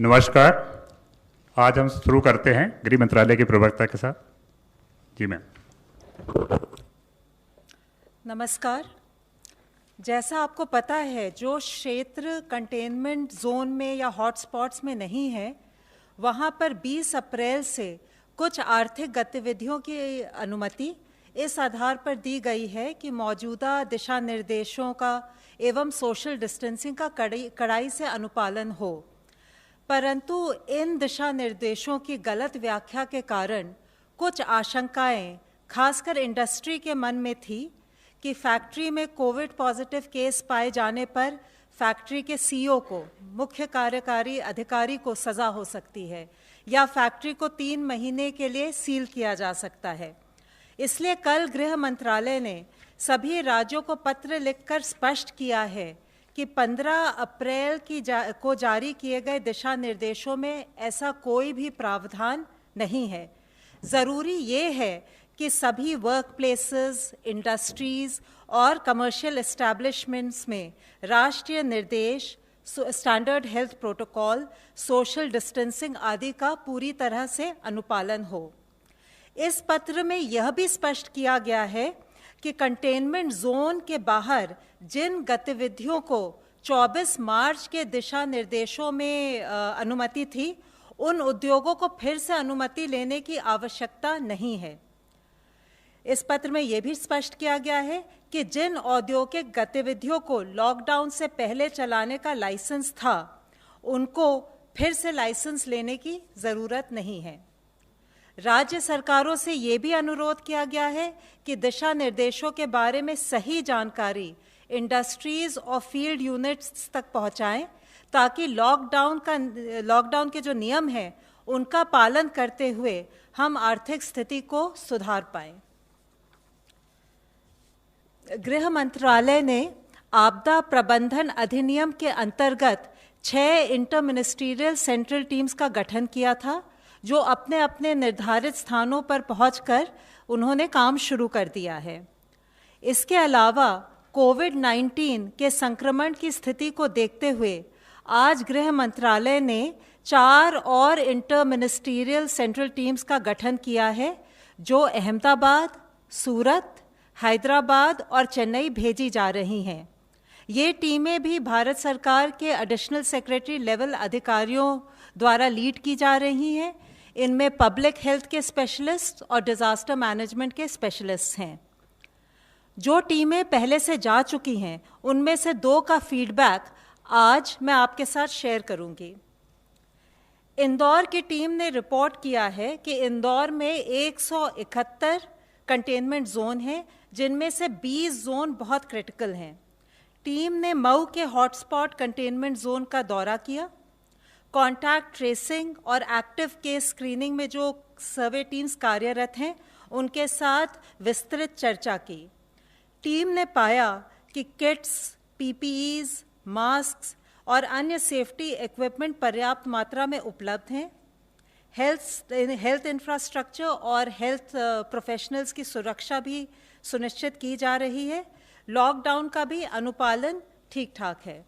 नमस्कार। आज हम शुरू करते हैं गृह मंत्रालय के प्रवक्ता के साथ। जी मैम। नमस्कार। जैसा आपको पता है, जो क्षेत्र कंटेनमेंट जोन में या हॉटस्पॉट्स में नहीं है, वहाँ पर 20 अप्रैल से कुछ आर्थिक गतिविधियों की अनुमति इस आधार पर दी गई है कि मौजूदा दिशा निर्देशों का एवं सोशल डिस्टेंसिंग का कड़ाई से अनुपालन हो। परंतु इन दिशा निर्देशों की गलत व्याख्या के कारण कुछ आशंकाएं खासकर इंडस्ट्री के मन में थी कि फैक्ट्री में कोविड पॉजिटिव केस पाए जाने पर फैक्ट्री के सीईओ को, मुख्य कार्यकारी अधिकारी को सज़ा हो सकती है या फैक्ट्री को 3 महीने के लिए सील किया जा सकता है। इसलिए कल गृह मंत्रालय ने सभी राज्यों को पत्र लिखकर स्पष्ट किया है कि 15 अप्रैल को जारी किए गए दिशा निर्देशों में ऐसा कोई भी प्रावधान नहीं है। ज़रूरी ये है कि सभी वर्क प्लेसेस, इंडस्ट्रीज़ और कमर्शियल एस्टैब्लिशमेंट्स में राष्ट्रीय निर्देश, standard health protocol, social distancing आदि का पूरी तरह से अनुपालन हो। इस पत्र में यह भी स्पष्ट किया गया है कि कंटेनमेंट जोन के बाहर जिन गतिविधियों को 24 मार्च के दिशा निर्देशों में अनुमति थी, उन उद्योगों को फिर से अनुमति लेने की आवश्यकता नहीं है। इस पत्र में यह भी स्पष्ट किया गया है कि जिन औद्योगिक गतिविधियों को लॉकडाउन से पहले चलाने का लाइसेंस था, उनको फिर से लाइसेंस लेने की ज़रूरत नहीं है। राज्य सरकारों से ये भी अनुरोध किया गया है कि दिशा निर्देशों के बारे में सही जानकारी इंडस्ट्रीज़ और फील्ड यूनिट्स तक पहुंचाएं, ताकि लॉकडाउन के जो नियम हैं उनका पालन करते हुए हम आर्थिक स्थिति को सुधार पाएं। गृह मंत्रालय ने आपदा प्रबंधन अधिनियम के अंतर्गत 6 इंटर मिनिस्ट्रियल सेंट्रल टीम्स का गठन किया था, जो अपने अपने निर्धारित स्थानों पर पहुंचकर उन्होंने काम शुरू कर दिया है। इसके अलावा कोविड-19 के संक्रमण की स्थिति को देखते हुए आज गृह मंत्रालय ने 4 और इंटर मिनिस्ट्रियल सेंट्रल टीम्स का गठन किया है, जो अहमदाबाद, सूरत, हैदराबाद और चेन्नई भेजी जा रही हैं। ये टीमें भी भारत सरकार के एडिशनल सेक्रेटरी लेवल अधिकारियों द्वारा लीड की जा रही हैं। इनमें पब्लिक हेल्थ के स्पेशलिस्ट और डिज़ास्टर मैनेजमेंट के स्पेशलिस्ट हैं। जो टीमें पहले से जा चुकी हैं, उनमें से 2 का फीडबैक आज मैं आपके साथ शेयर करूंगी। इंदौर की टीम ने रिपोर्ट किया है कि इंदौर में 171 कंटेनमेंट जोन हैं, जिनमें से 20 जोन बहुत क्रिटिकल हैं। टीम ने मऊ के हॉटस्पॉट कंटेनमेंट जोन का दौरा किया। कॉन्टैक्ट ट्रेसिंग और एक्टिव केस स्क्रीनिंग में जो सर्वे टीम्स कार्यरत हैं, उनके साथ विस्तृत चर्चा की। टीम ने पाया कि किट्स, पीपीईज, मास्क और अन्य सेफ्टी इक्विपमेंट पर्याप्त मात्रा में उपलब्ध हैं। हेल्थ इंफ्रास्ट्रक्चर और हेल्थ प्रोफेशनल्स की सुरक्षा भी सुनिश्चित की जा रही है। लॉकडाउन का भी अनुपालन ठीक ठाक है।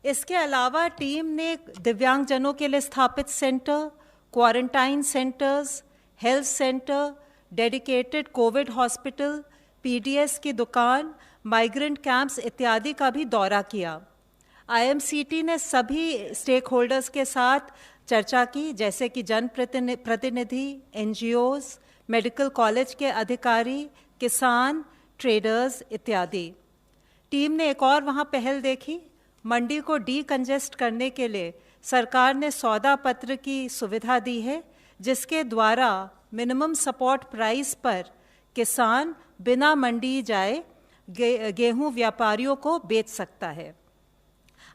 इसके अलावा टीम ने दिव्यांगजनों के लिए स्थापित centre, quarantine centres, health centre, dedicated Covid hospital, PDS की दुकान, माइग्रेंट कैंप्स इत्यादि का भी दौरा किया। आईएमसीटी ने सभी स्टेक होल्डर्स के साथ चर्चा की, जैसे कि जनप्रतिनिधि, एनजीओज, मेडिकल कॉलेज के अधिकारी, किसान, ट्रेडर्स इत्यादि। टीम ने एक और वहाँ पहल देखी। मंडी को डीकंजेस्ट करने के लिए सरकार ने सौदा पत्र की सुविधा दी है, जिसके द्वारा मिनिमम सपोर्ट प्राइस पर किसान बिना मंडी जाए गेहूं व्यापारियों को बेच सकता है।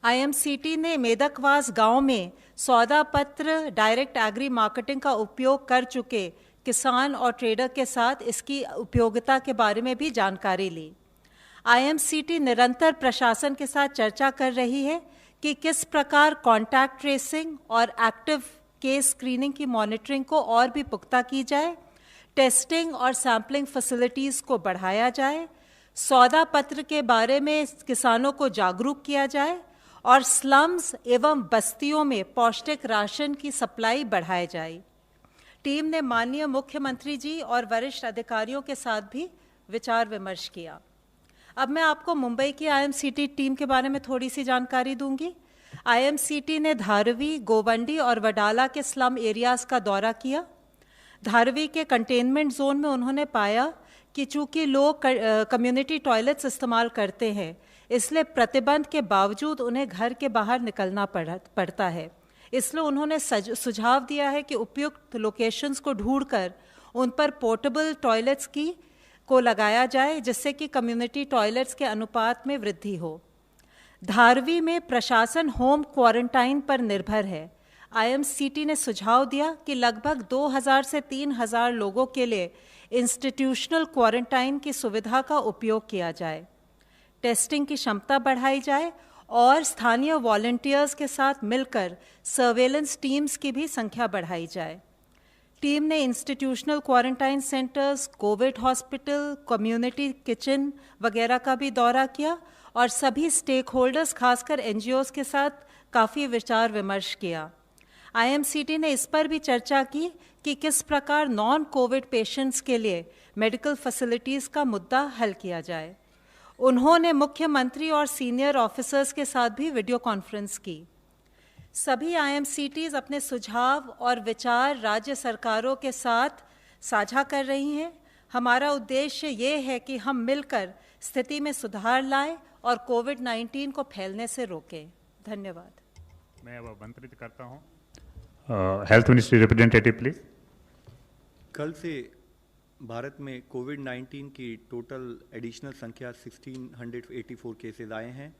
आईएमसीटी ने मेदकवास गांव में सौदा पत्र डायरेक्ट एग्री मार्केटिंग का उपयोग कर चुके किसान और ट्रेडर के साथ इसकी उपयोगिता के बारे में भी जानकारी ली। आईएमसीटी निरंतर प्रशासन के साथ चर्चा कर रही है कि किस प्रकार कॉन्टैक्ट ट्रेसिंग और एक्टिव केस स्क्रीनिंग की मॉनिटरिंग को और भी पुख्ता की जाए, टेस्टिंग और सैम्पलिंग फैसिलिटीज़ को बढ़ाया जाए, सौदा पत्र के बारे में किसानों को जागरूक किया जाए और स्लम्स एवं बस्तियों में पौष्टिक राशन की सप्लाई बढ़ाई जाए। टीम ने माननीय मुख्यमंत्री जी और वरिष्ठ अधिकारियों के साथ भी विचार विमर्श किया। अब मैं आपको मुंबई की आईएमसीटी टीम के बारे में थोड़ी सी जानकारी दूंगी। आईएमसीटी ने धारवी, गोवंडी और वडाला के स्लम एरियाज का दौरा किया। धारवी के कंटेनमेंट जोन में उन्होंने पाया कि चूंकि लोग कम्युनिटी टॉयलेट्स इस्तेमाल करते हैं, इसलिए प्रतिबंध के बावजूद उन्हें घर के बाहर निकलना पड़ता है। इसलिए उन्होंने सुझाव दिया है कि उपयुक्त लोकेशंस को ढूंढकर उन पर पोर्टेबल टॉयलेट्स को लगाया जाए, जिससे कि कम्युनिटी टॉयलेट्स के अनुपात में वृद्धि हो। धारवी में प्रशासन होम क्वारंटाइन पर निर्भर है। आईएमसीटी ने सुझाव दिया कि लगभग 2000 से 3000 लोगों के लिए इंस्टीट्यूशनल क्वारंटाइन की सुविधा का उपयोग किया जाए, टेस्टिंग की क्षमता बढ़ाई जाए और स्थानीय वॉलंटियर्स के साथ मिलकर सर्वेलेंस टीम्स की भी संख्या बढ़ाई जाए। टीम ने institutional quarantine centres, Covid hospital, community kitchen वगैरह का भी दौरा किया और सभी स्टेक होल्डर्स, खासकर एनजीओज के साथ काफ़ी विचार विमर्श किया। आईएमसीटी ने इस पर भी चर्चा की कि किस प्रकार नॉन कोविड पेशेंट्स के लिए मेडिकल फैसिलिटीज़ का मुद्दा हल किया जाए। उन्होंने मुख्यमंत्री और सीनियर ऑफिसर्स के साथ भी वीडियो कॉन्फ्रेंस की। सभी आईएमसीटीज़ अपने सुझाव और विचार राज्य सरकारों के साथ साझा कर रही हैं। हमारा उद्देश्य ये है कि हम मिलकर स्थिति में सुधार लाएं और कोविड-19 को फैलने से रोकें। धन्यवाद। मैं अब आमंत्रित करता हूँ हेल्थ मिनिस्ट्री रिप्रेजेंटेटिव प्लीज। कल से भारत में कोविड-19 की टोटल एडिशनल संख्या 1684 केसेस आए हैं,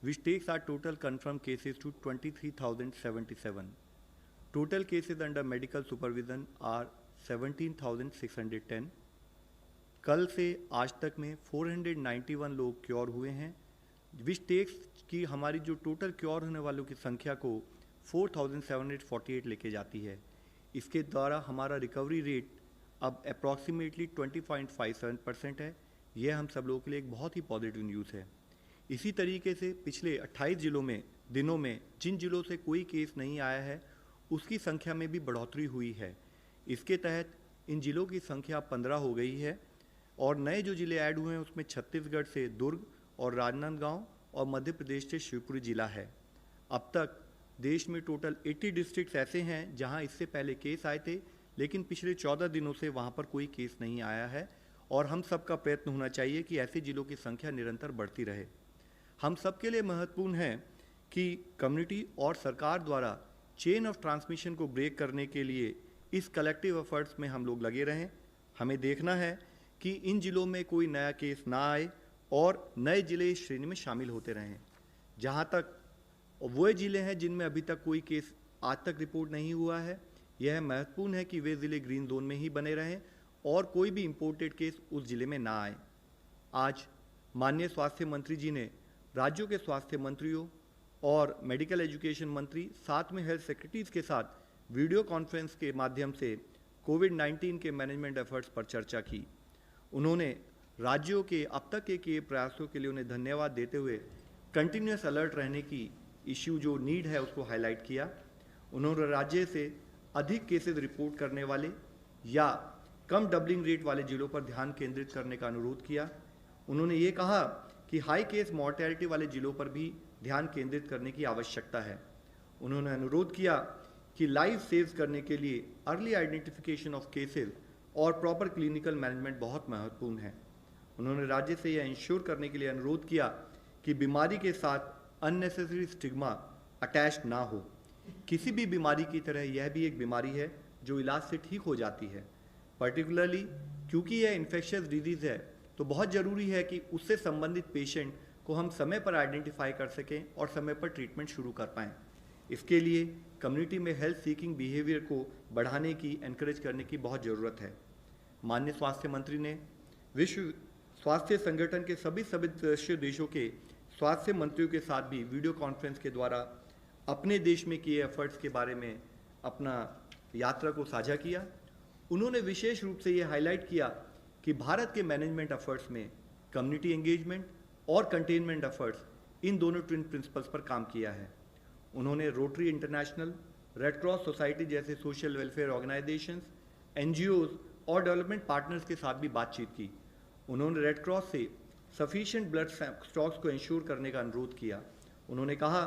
which takes our total confirmed cases to 23,077. Total cases under medical supervision are 17,610. कल से आज तक में 491 लोग क्योर हुए हैं, which takes कि हमारी जो टोटल क्योर होने वालों की संख्या को 4,748 लेके जाती है। इसके द्वारा हमारा रिकवरी रेट अब अप्रॉक्सीमेटली 20.57% है। यह हम सब लोगों के लिए एक बहुत ही पॉजिटिव न्यूज़ है। इसी तरीके से पिछले 28 दिनों में जिन जिलों से कोई केस नहीं आया है, उसकी संख्या में भी बढ़ोतरी हुई है। इसके तहत इन जिलों की संख्या 15 हो गई है और नए जो जिले ऐड हुए हैं उसमें छत्तीसगढ़ से दुर्ग और राजनांदगांव और मध्य प्रदेश से शिवपुरी जिला है। अब तक देश में टोटल 80 डिस्ट्रिक्ट्स ऐसे हैं जहां इससे पहले केस आए थे, लेकिन पिछले 14 दिनों से वहां पर कोई केस नहीं आया है और हम सबका प्रयत्न होना चाहिए कि ऐसे जिलों की संख्या निरंतर बढ़ती रहे। हम सबके लिए महत्वपूर्ण है कि कम्युनिटी और सरकार द्वारा चेन ऑफ ट्रांसमिशन को ब्रेक करने के लिए इस कलेक्टिव एफर्ट्स में हम लोग लगे रहें। हमें देखना है कि इन जिलों में कोई नया केस ना आए और नए जिले इस श्रेणी में शामिल होते रहें। जहां तक वो जिले हैं जिनमें अभी तक कोई केस आज तक रिपोर्ट नहीं हुआ है, यह महत्वपूर्ण है कि वे ज़िले ग्रीन जोन में ही बने रहें और कोई भी इम्पोर्टेड केस उस ज़िले में ना आए। आज माननीय स्वास्थ्य मंत्री जी ने राज्यों के स्वास्थ्य मंत्रियों और मेडिकल एजुकेशन मंत्री, साथ में हेल्थ सेक्रेटरीज के साथ वीडियो कॉन्फ्रेंस के माध्यम से कोविड-19 के मैनेजमेंट एफर्ट्स पर चर्चा की। उन्होंने राज्यों के अब तक के किए प्रयासों के लिए उन्हें धन्यवाद देते हुए कंटिन्यूस अलर्ट रहने की इश्यू जो नीड है उसको हाईलाइट किया। उन्होंने राज्य से अधिक केसेस रिपोर्ट करने वाले या कम डबलिंग रेट वाले जिलों पर ध्यान केंद्रित करने का अनुरोध किया। उन्होंने ये कहा कि हाई केस मॉर्टेलिटी वाले जिलों पर भी ध्यान केंद्रित करने की आवश्यकता है। उन्होंने अनुरोध किया कि लाइव सेव्स करने के लिए अर्ली आइडेंटिफिकेशन ऑफ केसेस और प्रॉपर क्लिनिकल मैनेजमेंट बहुत महत्वपूर्ण है। उन्होंने राज्य से यह इंश्योर करने के लिए अनुरोध किया कि बीमारी के साथ अननेसेसरी स्टिग्मा अटैच ना हो। किसी भी बीमारी की तरह यह भी एक बीमारी है जो इलाज से ठीक हो जाती है। पर्टिकुलरली क्योंकि यह इन्फेक्शियस डिजीज़ है तो बहुत ज़रूरी है कि उससे संबंधित पेशेंट को हम समय पर आइडेंटिफाई कर सकें और समय पर ट्रीटमेंट शुरू कर पाएँ। इसके लिए कम्युनिटी में हेल्थ सीकिंग बिहेवियर को बढ़ाने की, एनकरेज करने की बहुत ज़रूरत है। माननीय स्वास्थ्य मंत्री ने विश्व स्वास्थ्य संगठन के सभी सदस्य देशों के स्वास्थ्य मंत्रियों के साथ भी वीडियो कॉन्फ्रेंस के द्वारा अपने देश में किए एफर्ट्स के बारे में अपना यात्रा को साझा किया। उन्होंने विशेष रूप से ये हाईलाइट किया कि भारत के मैनेजमेंट एफर्ट्स में कम्युनिटी एंगेजमेंट और कंटेनमेंट एफर्ट्स इन दोनों ट्विन प्रिंसिपल्स पर काम किया है। उन्होंने rotary international, red cross society जैसे सोशल वेलफेयर ऑर्गेनाइजेशंस, एनजीओज और डेवलपमेंट पार्टनर्स के साथ भी बातचीत की। उन्होंने रेड क्रॉस से सफिशिएंट ब्लड स्टॉक्स को इंश्योर करने का अनुरोध किया। उन्होंने कहा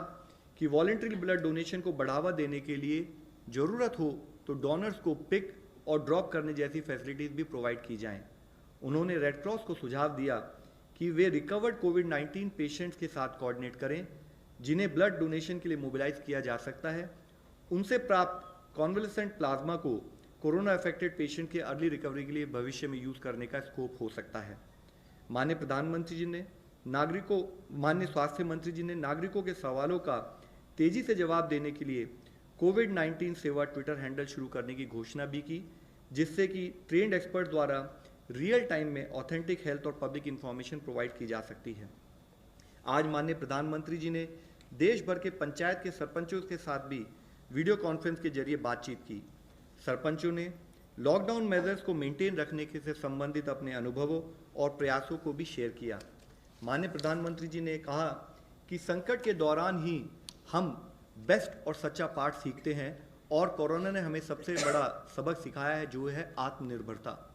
कि वॉलंटरी ब्लड डोनेशन को बढ़ावा देने के लिए ज़रूरत हो तो डोनर्स को पिक और ड्रॉप करने जैसी फैसिलिटीज़ भी प्रोवाइड की जाएं। उन्होंने रेड क्रॉस को सुझाव दिया कि वे रिकवर्ड कोविड-19 पेशेंट्स के साथ कोऑर्डिनेट करें जिन्हें ब्लड डोनेशन के लिए मोबिलाइज किया जा सकता है। उनसे प्राप्त कॉन्वलेसेंट प्लाज्मा को कोरोना अफेक्टेड पेशेंट के अर्ली रिकवरी के लिए भविष्य में यूज़ करने का स्कोप हो सकता है। माननीय प्रधानमंत्री जी ने माननीय स्वास्थ्य मंत्री जी ने नागरिकों के सवालों का तेजी से जवाब देने के लिए कोविड-19 सेवा ट्विटर हैंडल शुरू करने की घोषणा भी की, जिससे कि ट्रेंड एक्सपर्ट द्वारा रियल टाइम में ऑथेंटिक हेल्थ और पब्लिक इंफॉर्मेशन प्रोवाइड की जा सकती है। आज माननीय प्रधानमंत्री जी ने देश भर के पंचायत के सरपंचों के साथ भी वीडियो कॉन्फ्रेंस के जरिए बातचीत की। सरपंचों ने लॉकडाउन मेजर्स को मेंटेन रखने के से संबंधित अपने अनुभवों और प्रयासों को भी शेयर किया। माननीय प्रधानमंत्री जी ने कहा कि संकट के दौरान ही हम बेस्ट और सच्चा पाठ सीखते हैं और कोरोना ने हमें सबसे बड़ा सबक सिखाया है, जो है आत्मनिर्भरता।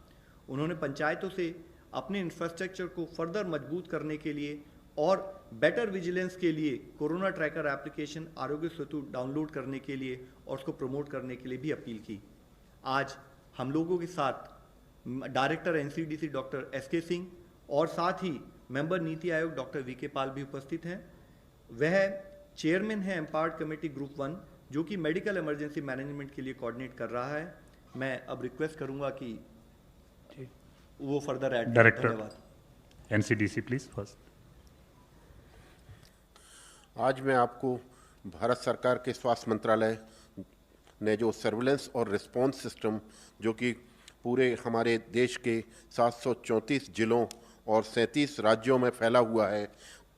उन्होंने पंचायतों से अपने इंफ्रास्ट्रक्चर को फर्दर मजबूत करने के लिए और बेटर विजिलेंस के लिए corona tracker application Aarogya Setu download करने के लिए और उसको प्रमोट करने के लिए भी अपील की। आज हम लोगों के साथ director NCDC doctor SK Singh और साथ ही member NITI Aayog doctor VK पाल भी उपस्थित हैं। वह चेयरमैन है एम्पावर्ड कमेटी ग्रुप 1, जो कि मेडिकल इमरजेंसी मैनेजमेंट के लिए कोऑर्डिनेट कर रहा है। मैं अब रिक्वेस्ट करूंगा कि वो further add. Director NCDC please first. आज मैं आपको भारत सरकार के स्वास्थ्य मंत्रालय ने जो सर्विलेंस और रिस्पांस सिस्टम, जो कि पूरे हमारे देश के 734 जिलों और 37 राज्यों में फैला हुआ है,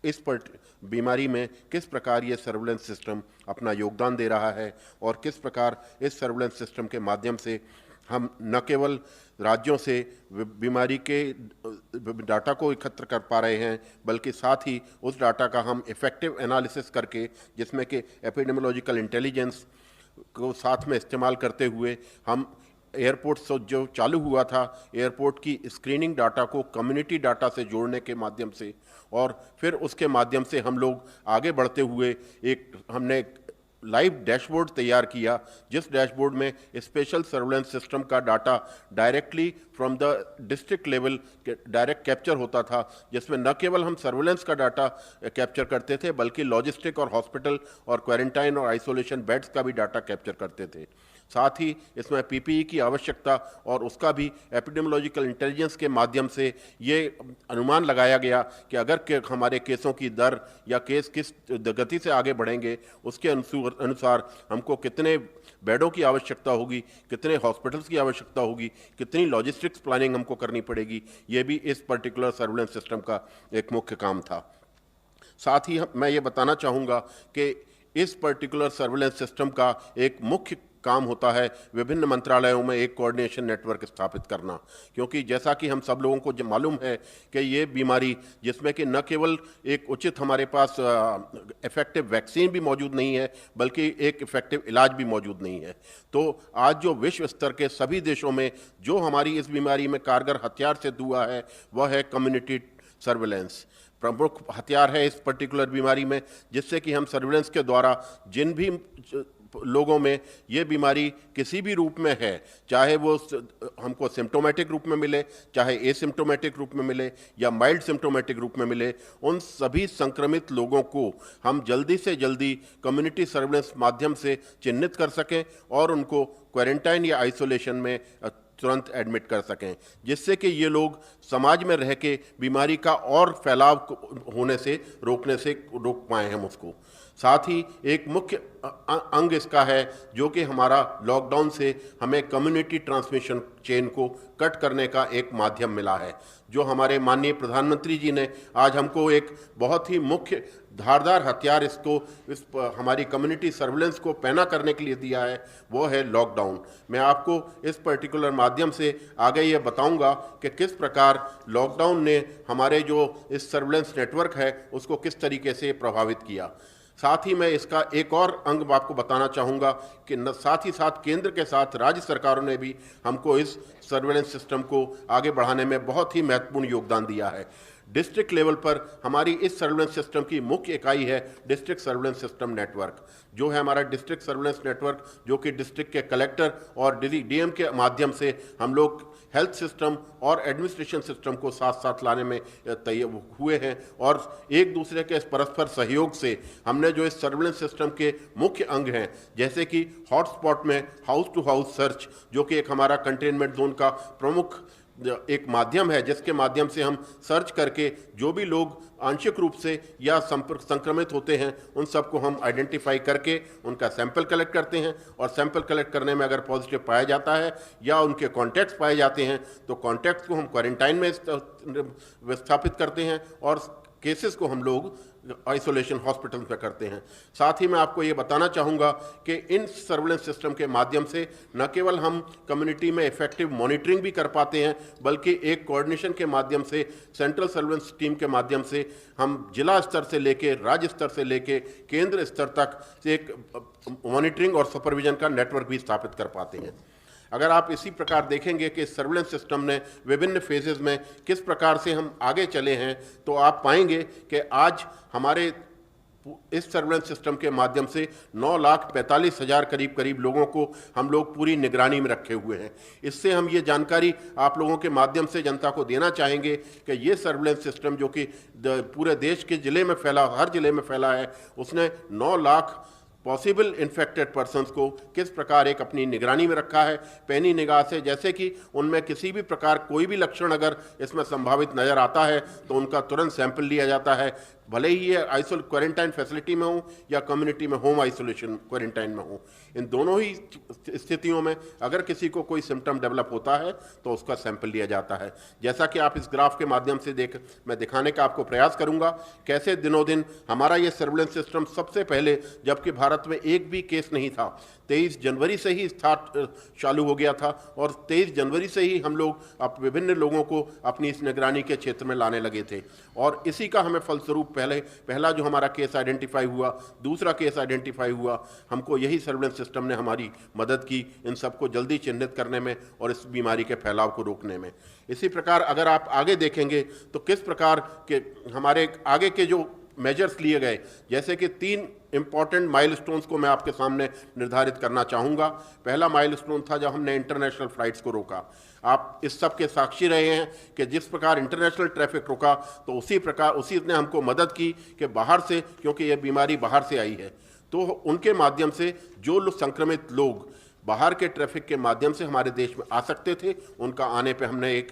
इस पर बीमारी में किस प्रकार ये सर्विलेंस सिस्टम अपना योगदान दे रहा है और किस प्रकार इस सर्विलेंस सिस्टम के माध्यम से हम न केवल राज्यों से बीमारी के डाटा को एकत्र कर पा रहे हैं, बल्कि साथ ही उस डाटा का हम इफ़ेक्टिव एनालिसिस करके, जिसमें कि एपिडेमियोलॉजिकल इंटेलिजेंस को साथ में इस्तेमाल करते हुए हम एयरपोर्ट से जो चालू हुआ था, एयरपोर्ट की स्क्रीनिंग डाटा को कम्युनिटी डाटा से जोड़ने के माध्यम से और फिर उसके माध्यम से हम लोग आगे बढ़ते हुए हमने लाइव डैशबोर्ड तैयार किया, जिस डैशबोर्ड में स्पेशल सर्विलेंस सिस्टम का data directly from the district level direct capture होता था, जिसमें न केवल हम सर्विलेंस का डाटा कैप्चर करते थे, बल्कि लॉजिस्टिक और हॉस्पिटल और क्वारंटाइन और आइसोलेशन बेड्स का भी डाटा कैप्चर करते थे। साथ ही इसमें पीपीई की आवश्यकता और उसका भी एपिडेमियोलॉजिकल इंटेलिजेंस के माध्यम से ये अनुमान लगाया गया कि अगर हमारे केसों की दर या केस किस गति से आगे बढ़ेंगे, उसके अनुसार हमको कितने बेडों की आवश्यकता होगी, कितने हॉस्पिटल्स की आवश्यकता होगी, कितनी लॉजिस्टिक्स प्लानिंग हमको करनी पड़ेगी। ये भी इस पर्टिकुलर सर्विलेंस सिस्टम का एक मुख्य काम था। साथ ही मैं ये बताना चाहूँगा कि इस पर्टिकुलर सर्विलेंस सिस्टम का एक मुख्य काम होता है विभिन्न मंत्रालयों में एक कोऑर्डिनेशन नेटवर्क स्थापित करना, क्योंकि जैसा कि हम सब लोगों को मालूम है कि ये बीमारी, जिसमें कि न केवल एक उचित हमारे पास इफेक्टिव वैक्सीन भी मौजूद नहीं है, बल्कि एक इफेक्टिव इलाज भी मौजूद नहीं है। तो आज जो विश्व स्तर के सभी देशों में जो हमारी इस बीमारी में कारगर हथियार सिद्ध हुआ है, वह है कम्युनिटी सर्विलेंस। प्रमुख हथियार है इस पर्टिकुलर बीमारी में, जिससे कि हम सर्विलेंस के द्वारा जिन भी लोगों में ये बीमारी किसी भी रूप में है, चाहे वो हमको सिम्टोमेटिक रूप में मिले, चाहे एसिम्टोमेटिक रूप में मिले या माइल्ड सिम्टोमेटिक रूप में मिले, उन सभी संक्रमित लोगों को हम जल्दी से जल्दी कम्युनिटी सर्विलेंस माध्यम से चिन्हित कर सकें और उनको क्वारंटाइन या आइसोलेशन में तुरंत एडमिट कर सकें, जिससे कि ये लोग समाज में रह के बीमारी का और फैलाव होने से रोक पाएँ हम उसको। साथ ही एक मुख्य अंग इसका है जो कि हमारा लॉकडाउन से हमें कम्युनिटी ट्रांसमिशन चेन को कट करने का एक माध्यम मिला है, जो हमारे माननीय प्रधानमंत्री जी ने आज हमको एक बहुत ही मुख्य धारदार हथियार इस हमारी कम्युनिटी सर्विलेंस को पैना करने के लिए दिया है, वो है लॉकडाउन। मैं आपको इस पर्टिकुलर माध्यम से आगे ये बताऊंगा कि किस प्रकार लॉकडाउन ने हमारे जो इस सर्विलेंस नेटवर्क है उसको किस तरीके से प्रभावित किया। साथ ही मैं इसका एक और अंग आपको बताना चाहूँगा कि साथ ही साथ केंद्र के साथ राज्य सरकारों ने भी हमको इस सर्वेलेंस सिस्टम को आगे बढ़ाने में बहुत ही महत्वपूर्ण योगदान दिया है। डिस्ट्रिक्ट लेवल पर हमारी इस सर्वेलेंस सिस्टम की मुख्य इकाई है डिस्ट्रिक्ट सर्वेलेंस सिस्टम नेटवर्क, जो है हमारा डिस्ट्रिक्ट सर्वेलेंस नेटवर्क, जो कि डिस्ट्रिक्ट के कलेक्टर और डीएम के माध्यम से हम लोग हेल्थ सिस्टम और एडमिनिस्ट्रेशन सिस्टम को साथ साथ लाने में तैयार हुए हैं। और एक दूसरे के परस्पर सहयोग से हमने जो इस सर्वेलेंस सिस्टम के मुख्य अंग हैं, जैसे कि हॉटस्पॉट में हाउस टू हाउस सर्च, जो कि एक हमारा कंटेनमेंट जोन का प्रमुख एक माध्यम है, जिसके माध्यम से हम सर्च करके जो भी लोग आंशिक रूप से या संक्रमित होते हैं उन सबको हम आइडेंटिफाई करके उनका सैंपल कलेक्ट करते हैं। और सैंपल कलेक्ट करने में अगर पॉजिटिव पाया जाता है या उनके कॉन्टैक्ट्स पाए जाते हैं तो कॉन्टैक्ट्स को हम क्वारंटाइन में स्थापित करते हैं और केसेस को हम लोग आइसोलेशन हॉस्पिटल में करते हैं। साथ ही मैं आपको ये बताना चाहूँगा कि इन सर्वेलेंस सिस्टम के माध्यम से न केवल हम कम्युनिटी में इफेक्टिव मॉनिटरिंग भी कर पाते हैं, बल्कि एक कोऑर्डिनेशन के माध्यम से सेंट्रल सर्वेलेंस टीम के माध्यम से हम जिला स्तर से लेके राज्य स्तर से लेके केंद्र स्तर तक एक मॉनिटरिंग और सुपरविजन का नेटवर्क भी स्थापित कर पाते हैं। अगर आप इसी प्रकार देखेंगे कि सर्वेलेंस सिस्टम ने विभिन्न फेजेस में किस प्रकार से हम आगे चले हैं, तो आप पाएंगे कि आज हमारे इस सर्वेलेंस सिस्टम के माध्यम से 9,45,000 करीब लोगों को हम लोग पूरी निगरानी में रखे हुए हैं। इससे हम ये जानकारी आप लोगों के माध्यम से जनता को देना चाहेंगे कि ये सर्वेलेंस सिस्टम जो कि पूरे देश के जिले में फैला, हर जिले में फैला है, उसने 9 लाख पॉसिबल इन्फेक्टेड पर्सन्स को किस प्रकार एक अपनी निगरानी में रखा है, पैनी निगाह से। जैसे कि उनमें किसी भी प्रकार कोई भी लक्षण अगर इसमें संभावित नज़र आता है तो उनका तुरंत सैंपल लिया जाता है, भले ही ये क्वारंटाइन फैसिलिटी में हो या कम्युनिटी में होम आइसोलेशन क्वारंटाइन में हो। इन दोनों ही स्थितियों में अगर किसी को कोई सिम्टम डेवलप होता है तो उसका सैंपल लिया जाता है। जैसा कि आप इस ग्राफ के माध्यम से मैं दिखाने का आपको प्रयास करूंगा कैसे दिनों दिन हमारा ये सर्वेलेंस सिस्टम सबसे पहले, जबकि भारत में एक भी केस नहीं था, 23 जनवरी से ही चालू हो गया था और 23 जनवरी से ही हम लोग विभिन्न लोगों को अपनी इस निगरानी के क्षेत्र में लाने लगे थे। और इसी का हमें फलस्वरूप पहला जो हमारा केस आइडेंटिफाई हुआ, दूसरा केस आइडेंटिफाई हुआ, हमको यही सर्वेलेंस सिस्टम ने हमारी मदद की इन सबको जल्दी चिन्हित करने में और इस बीमारी के फैलाव को रोकने में। इसी प्रकार अगर आप आगे देखेंगे तो किस प्रकार के हमारे आगे के जो मेजर्स लिए गए, जैसे कि 3 इंपॉर्टेंट माइलस्टोन्स को मैं आपके सामने निर्धारित करना चाहूँगा। पहला माइलस्टोन था जब हमने इंटरनेशनल फ्लाइट्स को रोका। आप इस सब के साक्षी रहे हैं कि जिस प्रकार इंटरनेशनल ट्रैफिक रुका तो उसी ने हमको मदद की कि बाहर से, क्योंकि ये बीमारी बाहर से आई है, तो उनके माध्यम से जो संक्रमित लोग बाहर के ट्रैफिक के माध्यम से हमारे देश में आ सकते थे, उनका आने पे हमने एक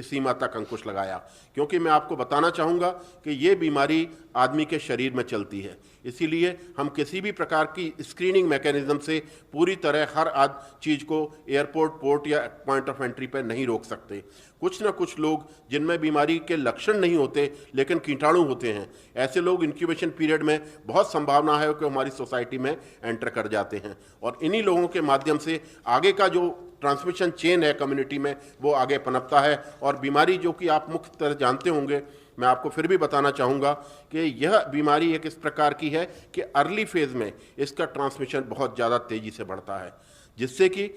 सीमा तक अंकुश लगाया। क्योंकि मैं आपको बताना चाहूँगा कि ये बीमारी आदमी के शरीर में चलती है, इसीलिए हम किसी भी प्रकार की स्क्रीनिंग मैकेनिज्म से पूरी तरह हर चीज़ को एयरपोर्ट, पोर्ट या पॉइंट ऑफ एंट्री पर नहीं रोक सकते। कुछ ना कुछ लोग जिनमें बीमारी के लक्षण नहीं होते लेकिन कीटाणु होते हैं, ऐसे लोग इंक्यूबेशन पीरियड में बहुत संभावना है कि हमारी सोसाइटी में एंटर कर जाते हैं और इन्हीं लोगों के माध्यम से आगे का जो ट्रांसमिशन चेन है कम्युनिटी में वो आगे पनपता है। और बीमारी जो कि आप मुख्य तरह जानते होंगे, मैं आपको फिर भी बताना चाहूँगा कि यह बीमारी एक इस प्रकार की है कि अर्ली फेज में इसका ट्रांसमिशन बहुत ज़्यादा तेज़ी से बढ़ता है, जिससे कि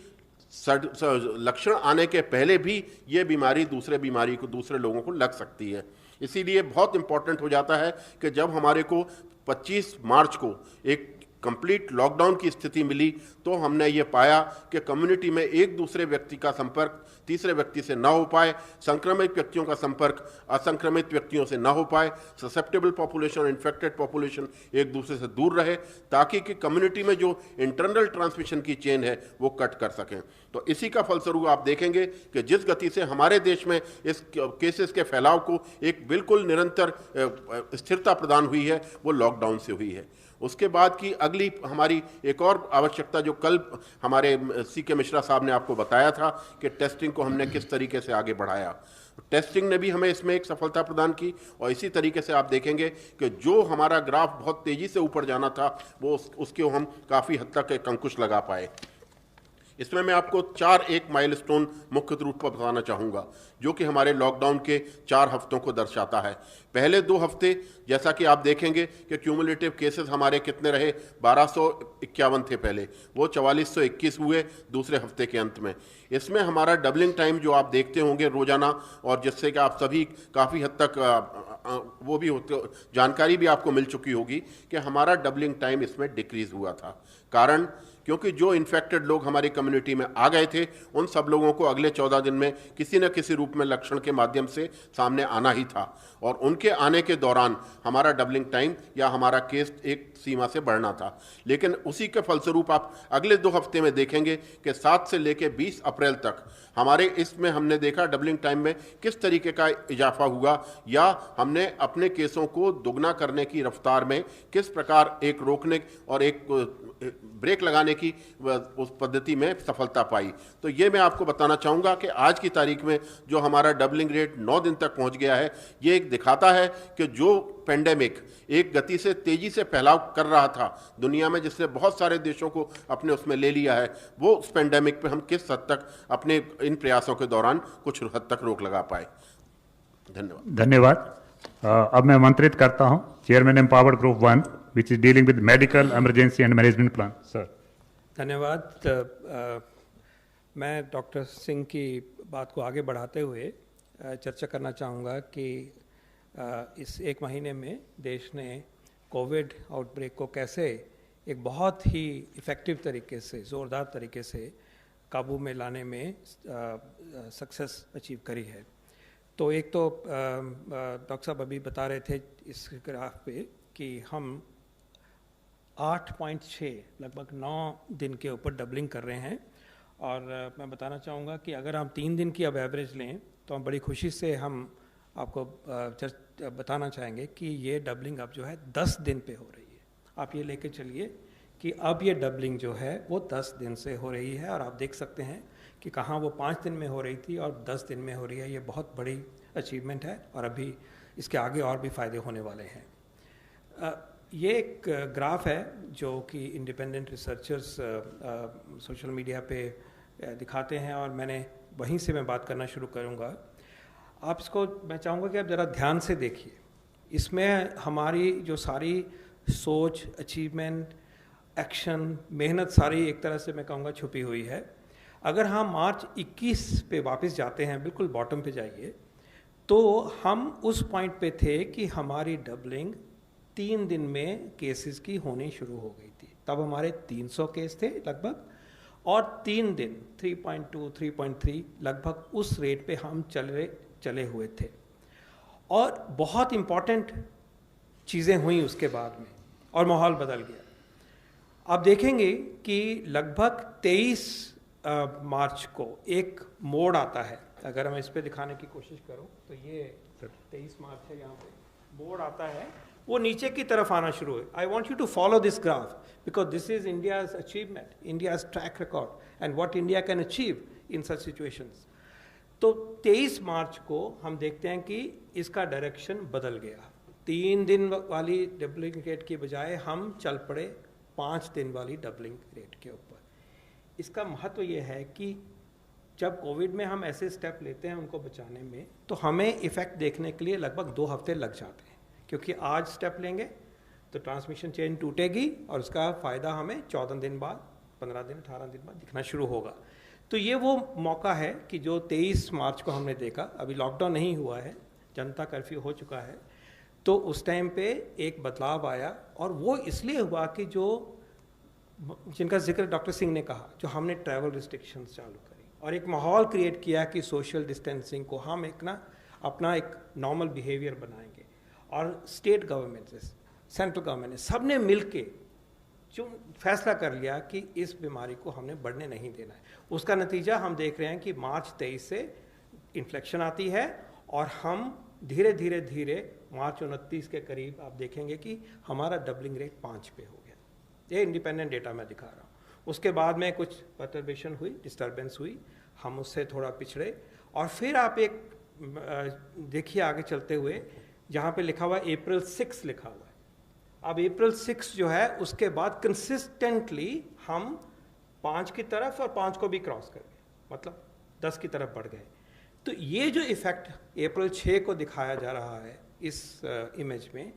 लक्षण आने के पहले भी ये बीमारी दूसरे लोगों को लग सकती है। इसीलिए बहुत इम्पॉर्टेंट हो जाता है कि जब हमारे को 25 मार्च को एक कंप्लीट लॉकडाउन की स्थिति मिली तो हमने ये पाया कि कम्युनिटी में एक दूसरे व्यक्ति का संपर्क तीसरे व्यक्ति से ना हो पाए, संक्रमित व्यक्तियों का संपर्क असंक्रमित व्यक्तियों से ना हो पाए, ससेप्टेबल पॉपुलेशन और इन्फेक्टेड पॉपुलेशन एक दूसरे से दूर रहे, ताकि कि कम्युनिटी में जो इंटरनल ट्रांसमिशन की चेन है वो कट कर सकें। तो इसी का फलस्वरूप आप देखेंगे कि जिस गति से हमारे देश में इस केसेस के फैलाव को एक बिल्कुल निरंतर स्थिरता प्रदान हुई है वो लॉकडाउन से हुई है। उसके बाद की अगली हमारी एक और आवश्यकता जो कल हमारे CK मिश्रा साहब ने आपको बताया था कि टेस्टिंग को हमने किस तरीके से आगे बढ़ाया। टेस्टिंग ने भी हमें इसमें एक सफलता प्रदान की और इसी तरीके से आप देखेंगे कि जो हमारा ग्राफ बहुत तेज़ी से ऊपर जाना था वो उसके हम काफ़ी हद तक एक अंकुश लगा पाए। इसमें मैं आपको 4 माइलस्टोन मुख्य रूप पर बताना चाहूँगा जो कि हमारे लॉकडाउन के 4 हफ्तों को दर्शाता है। पहले 2 हफ्ते जैसा कि आप देखेंगे कि क्यूमुलेटिव केसेस हमारे कितने रहे, 1251 थे पहले, वो 4421 हुए दूसरे हफ्ते के अंत में। इसमें हमारा डबलिंग टाइम जो आप देखते होंगे रोजाना, और जिससे कि आप सभी काफ़ी हद तक वो भी होते जानकारी भी आपको मिल चुकी होगी कि हमारा डबलिंग टाइम इसमें डिक्रीज हुआ था। कारण क्योंकि जो इन्फेक्टेड लोग हमारी कम्युनिटी में आ गए थे उन सब लोगों को अगले 14 दिन में किसी न किसी रूप में लक्षण के माध्यम से सामने आना ही था, और उनके आने के दौरान हमारा डबलिंग टाइम या हमारा केस एक सीमा से बढ़ना था। लेकिन उसी के फलस्वरूप आप अगले 2 हफ्ते में देखेंगे कि 7 से लेकर 20 अप्रैल तक हमारे इसमें हमने देखा डबलिंग टाइम में किस तरीके का इजाफा हुआ, या हमने अपने केसों को दुगना करने की रफ्तार में किस प्रकार एक रोकने और एक ब्रेक लगाने की उस पद्धति में सफलता पाई। तो ये मैं आपको बताना चाहूँगा कि आज की तारीख में जो हमारा डबलिंग रेट 9 दिन तक पहुँच गया है, ये एक दिखाता है कि जो पेंडेमिक एक गति से तेज़ी से फैलाव कर रहा था दुनिया में, जिसने बहुत सारे देशों को अपने उसमें ले लिया है, वो उस पेंडेमिक पे हम किस हद तक अपने इन प्रयासों के दौरान कुछ हद तक रोक लगा पाए। धन्यवाद। धन्यवाद। अब मैं आमंत्रित करता हूं chairman empowered group 1 which is dealing with medical emergency and management plan. Sir. धन्यवाद। मैं डॉक्टर सिंह की बात को आगे बढ़ाते हुए चर्चा करना चाहूँगा कि इस 1 महीने में देश ने कोविड आउटब्रेक को कैसे एक बहुत ही इफ़ेक्टिव तरीके से, ज़ोरदार तरीके से काबू में लाने में सक्सेस अचीव करी है। तो एक तो डॉक्टर साहब अभी बता रहे थे इस ग्राफ पे कि हम 8.6 लगभग 9 दिन के ऊपर डबलिंग कर रहे हैं, और मैं बताना चाहूँगा कि अगर हम 3 दिन की अब एवरेज लें तो हम बड़ी खुशी से हम आपको बताना चाहेंगे कि ये डबलिंग अब जो है 10 दिन पे हो रही है। आप ये लेके चलिए कि अब ये डबलिंग जो है वो 10 दिन से हो रही है, और आप देख सकते हैं कि कहाँ वो 5 दिन में हो रही थी और 10 दिन में हो रही है। ये बहुत बड़ी अचीवमेंट है, और अभी इसके आगे और भी फ़ायदे होने वाले हैं। ये एक ग्राफ है जो कि इंडिपेंडेंट रिसर्चर्स सोशल मीडिया पे दिखाते हैं, और मैंने वहीं से मैं बात करना शुरू करूँगा। आप इसको मैं चाहूँगा कि आप ज़रा ध्यान से देखिए। इसमें हमारी जो सारी सोच, अचीवमेंट, एक्शन, मेहनत सारी एक तरह से मैं कहूँगा छुपी हुई है। अगर हम मार्च 21 पे वापस जाते हैं, बिल्कुल बॉटम पे जाइए, तो हम उस पॉइंट पे थे कि हमारी डबलिंग 3 दिन में केसेस की होनी शुरू हो गई थी। तब हमारे 300 केस थे लगभग, और 3 दिन 3.2, 3.3 लगभग उस रेट पे हम चले हुए थे। और बहुत इम्पॉर्टेंट चीज़ें हुई उसके बाद में, और माहौल बदल गया। आप देखेंगे कि लगभग 23 मार्च को एक मोड़ आता है। अगर मैं इस पे दिखाने की कोशिश करूं तो ये 23 मार्च है, यहाँ पे मोड़ आता है, वो नीचे की तरफ आना शुरू है। I want you to follow this graph because this is India's achievement, India's track record and what India can achieve in such situations. तो 23 मार्च को हम देखते हैं कि इसका डायरेक्शन बदल गया। 3 दिन वाली डबलिंग रेट की बजाय हम चल पड़े 5 दिन वाली डबलिंग रेट के ऊपर। इसका महत्व ये है कि जब कोविड में हम ऐसे स्टेप लेते हैं उनको बचाने में, तो हमें इफ़ेक्ट देखने के लिए लगभग 2 हफ्ते लग जाते हैं, क्योंकि आज स्टेप लेंगे तो ट्रांसमिशन चेन टूटेगी और उसका फ़ायदा हमें 14 दिन बाद, 15 दिन, 18 दिन बाद दिखना शुरू होगा। तो ये वो मौका है कि जो 23 मार्च को हमने देखा, अभी लॉकडाउन नहीं हुआ है, जनता कर्फ्यू हो चुका है, तो उस टाइम पे एक बदलाव आया, और वो इसलिए हुआ कि जो जिनका जिक्र डॉक्टर सिंह ने कहा, जो हमने ट्रैवल रिस्ट्रिक्शंस चालू करी और एक माहौल क्रिएट किया कि सोशल डिस्टेंसिंग को हम एक ना अपना एक नॉर्मल बिहेवियर बनाएंगे। और स्टेट गवर्नमेंट से सेंट्रल गवर्नमेंट ने सब ने मिल के जो फैसला कर लिया कि इस बीमारी को हमने बढ़ने नहीं देना है। उसका नतीजा हम देख रहे हैं कि मार्च 23 से इन्फ्लेक्शन आती है, और हम धीरे धीरे धीरे मार्च 29 के करीब आप देखेंगे कि हमारा डबलिंग रेट 5 पे हो गया। ये इंडिपेंडेंट डेटा मैं दिखा रहा हूँ। उसके बाद में कुछ परटर्बेशन हुई, डिस्टर्बेंस हुई, हम उससे थोड़ा पिछड़े, और फिर आप एक देखिए आगे चलते हुए जहाँ पे लिखा हुआ है अप्रैल 6 लिखा हुआ है। अब अप्रैल 6 जो है उसके बाद कंसिस्टेंटली हम 5 की तरफ और 5 को भी क्रॉस कर गए, मतलब 10 की तरफ बढ़ गए। तो ये जो इफेक्ट अप्रैल 6 को दिखाया जा रहा है इस इमेज में,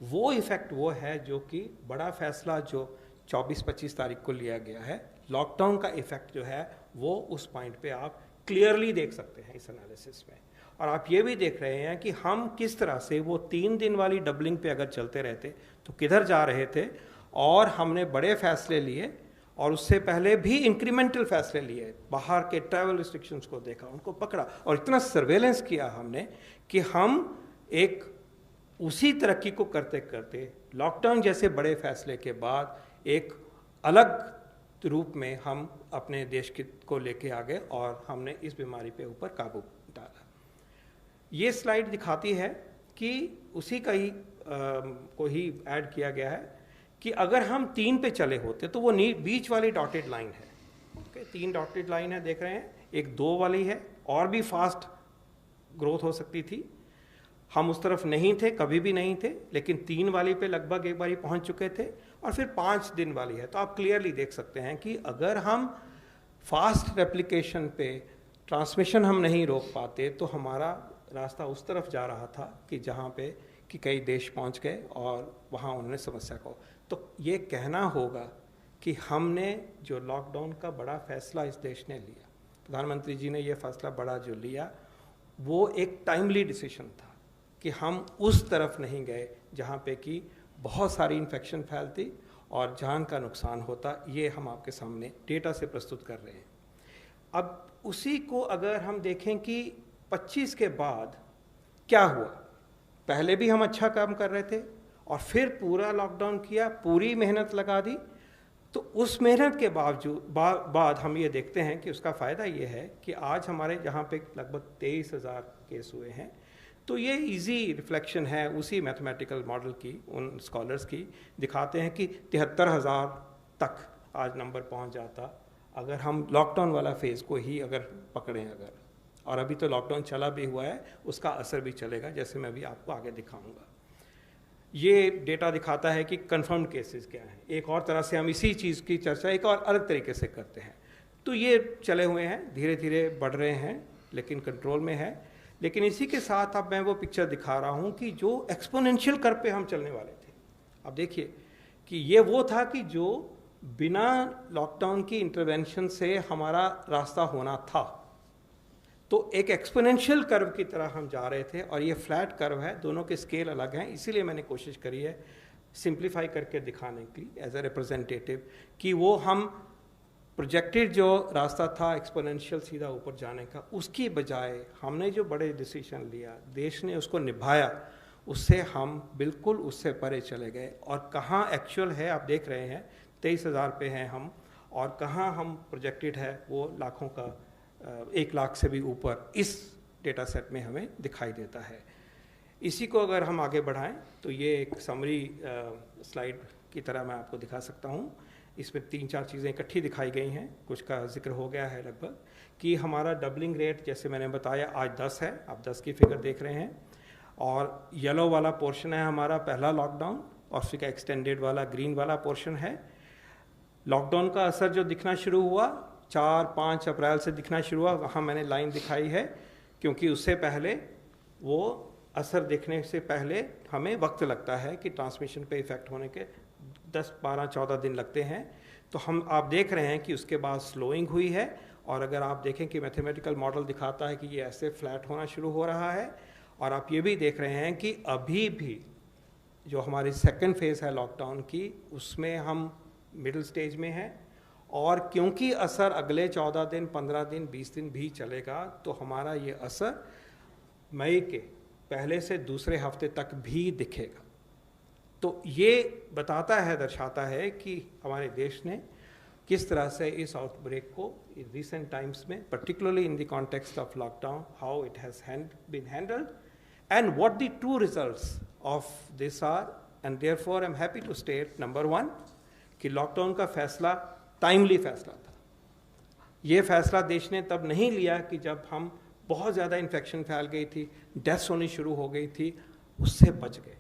वो इफेक्ट वो है जो कि बड़ा फैसला जो 24-25 तारीख को लिया गया है, लॉकडाउन का इफेक्ट जो है वो उस पॉइंट पे आप क्लियरली देख सकते हैं इस एनालिसिस में। और आप ये भी देख रहे हैं कि हम किस तरह से वो 3 दिन वाली डबलिंग पे अगर चलते रहते तो किधर जा रहे थे, और हमने बड़े फैसले लिए और उससे पहले भी इंक्रीमेंटल फैसले लिए, बाहर के ट्रैवल रिस्ट्रिक्शंस को देखा, उनको पकड़ा और इतना सर्वेलेंस किया हमने कि हम एक उसी तरक्की को करते करते लॉकडाउन जैसे बड़े फैसले के बाद एक अलग रूप में हम अपने देश को लेके आ गए और हमने इस बीमारी पे ऊपर काबू डाला। ये स्लाइड दिखाती है कि उसी का ही को ही ऐड किया गया है कि अगर हम 3 पे चले होते तो वो बीच वाली डॉटेड लाइन है, ओके, 3 डॉटेड लाइन है देख रहे हैं, एक 2 वाली है, और भी फास्ट ग्रोथ हो सकती थी। हम उस तरफ नहीं थे, कभी भी नहीं थे, लेकिन 3 वाली पे लगभग एक बारी पहुंच चुके थे, और फिर 5 दिन वाली है। तो आप क्लियरली देख सकते हैं कि अगर हम फास्ट रेप्लिकेशन पे ट्रांसमिशन हम नहीं रोक पाते तो हमारा रास्ता उस तरफ जा रहा था कि जहाँ पे कि कई देश पहुँच गए और वहाँ उन्होंने समस्या को। तो ये कहना होगा कि हमने जो लॉकडाउन का बड़ा फैसला इस देश ने लिया, प्रधानमंत्री जी ने ये फैसला बड़ा जो लिया, वो एक टाइमली डिसीजन था कि हम उस तरफ नहीं गए जहाँ पे कि बहुत सारी इन्फेक्शन फैलती और जान का नुकसान होता। ये हम आपके सामने डेटा से प्रस्तुत कर रहे हैं। अब उसी को अगर हम देखें कि 25 के बाद क्या हुआ, पहले भी हम अच्छा काम कर रहे थे और फिर पूरा लॉकडाउन किया, पूरी मेहनत लगा दी, तो उस मेहनत के बावजूद बाद हम ये देखते हैं कि उसका फ़ायदा ये है कि आज हमारे जहाँ पे लगभग 23,000 केस हुए हैं। तो ये इजी रिफ्लेक्शन है उसी मैथमेटिकल मॉडल की, उन स्कॉलर्स की, दिखाते हैं कि 73,000 तक आज नंबर पहुंच जाता अगर हम लॉकडाउन वाला फेज़ को ही अगर पकड़ें अगर, और अभी तो लॉकडाउन चला भी हुआ है, उसका असर भी चलेगा, जैसे मैं भी आपको आगे दिखाऊंगा। ये डेटा दिखाता है कि कंफर्म्ड केसेस क्या हैं। एक और तरह से हम इसी चीज़ की चर्चा एक और अलग तरीके से करते हैं। तो ये चले हुए हैं, धीरे धीरे बढ़ रहे हैं, लेकिन कंट्रोल में है। लेकिन इसी के साथ अब मैं वो पिक्चर दिखा रहा हूँ कि जो एक्सपोनेंशियल कर्व पे हम चलने वाले थे, अब देखिए कि ये वो था कि जो बिना लॉकडाउन की इंटरवेंशन से हमारा रास्ता होना था, तो एक एक्सपोनेंशियल कर्व की तरह हम जा रहे थे, और ये फ्लैट कर्व है, दोनों के स्केल अलग हैं। इसीलिए मैंने कोशिश करी है सिंप्लीफाई करके दिखाने की एज ए रिप्रेजेंटेटिव कि वो हम प्रोजेक्टेड जो रास्ता था एक्सपोनेंशियल सीधा ऊपर जाने का, उसकी बजाय हमने जो बड़े डिसीजन लिया, देश ने उसको निभाया, उससे हम बिल्कुल उससे परे चले गए। और कहाँ एक्चुअल है आप देख रहे हैं, 23,000 पे हैं हम, और कहाँ हम प्रोजेक्टेड है वो लाखों का 1 लाख से भी ऊपर इस डेटा सेट में हमें दिखाई देता है। इसी को अगर हम आगे बढ़ाएं तो ये एक समरी स्लाइड की तरह मैं आपको दिखा सकता हूँ। इसमें 3-4 चीज़ें इकट्ठी दिखाई गई हैं, कुछ का जिक्र हो गया है लगभग, कि हमारा डबलिंग रेट जैसे मैंने बताया आज 10 है, आप 10 की फिगर देख रहे हैं, और येलो वाला पोर्शन है हमारा पहला लॉकडाउन, और फिर का एक्सटेंडेड वाला ग्रीन वाला पोर्शन है। लॉकडाउन का असर जो दिखना शुरू हुआ 4-5 अप्रैल से दिखना शुरू हुआ, वहाँ मैंने लाइन दिखाई है, क्योंकि उससे पहले वो असर दिखने से पहले हमें वक्त लगता है कि ट्रांसमिशन पे इफेक्ट होने के 10-12-14 दिन लगते हैं। तो आप देख रहे हैं कि उसके बाद स्लोइंग हुई है, और अगर आप देखें कि मैथमेटिकल मॉडल दिखाता है कि ये ऐसे फ्लैट होना शुरू हो रहा है। और आप ये भी देख रहे हैं कि अभी भी जो हमारी सेकेंड फेज़ है लॉकडाउन की, उसमें हम मिडिल स्टेज में हैं, और क्योंकि असर अगले 14 दिन, 15 दिन, 20 दिन भी चलेगा, तो हमारा ये असर मई के पहले से दूसरे हफ्ते तक भी दिखेगा। तो ये बताता है, दर्शाता है कि हमारे देश ने किस तरह से इस आउटब्रेक को रिसेंट टाइम्स में, particularly in the context of lockdown, how it has been handled, and what the true results of this are, and therefore I'm happy to state number 1 कि लॉकडाउन का फैसला टाइमली फैसला था। ये फैसला देश ने तब नहीं लिया कि जब हम बहुत ज़्यादा इन्फेक्शन फैल गई थी, डेथ्स होनी शुरू हो गई थी, उससे बच गए।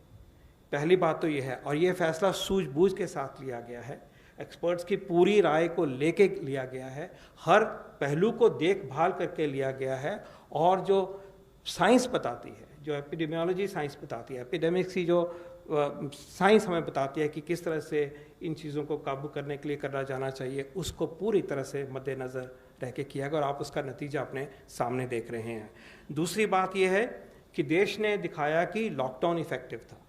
पहली बात तो ये है, और ये फैसला सूझबूझ के साथ लिया गया है, एक्सपर्ट्स की पूरी राय को लेके लिया गया है, हर पहलू को देखभाल करके लिया गया है, और जो साइंस बताती है, जो एपिडेमियोलॉजी साइंस बताती है, एपिडेमिक्स की जो साइंस हमें बताती है कि किस तरह से इन चीज़ों को काबू करने के लिए करना जाना चाहिए, उसको पूरी तरह से मद्देनज़र रह के किया गया, और आप उसका नतीजा अपने सामने देख रहे हैं। दूसरी बात यह है कि देश ने दिखाया कि लॉकडाउन इफ़ेक्टिव था।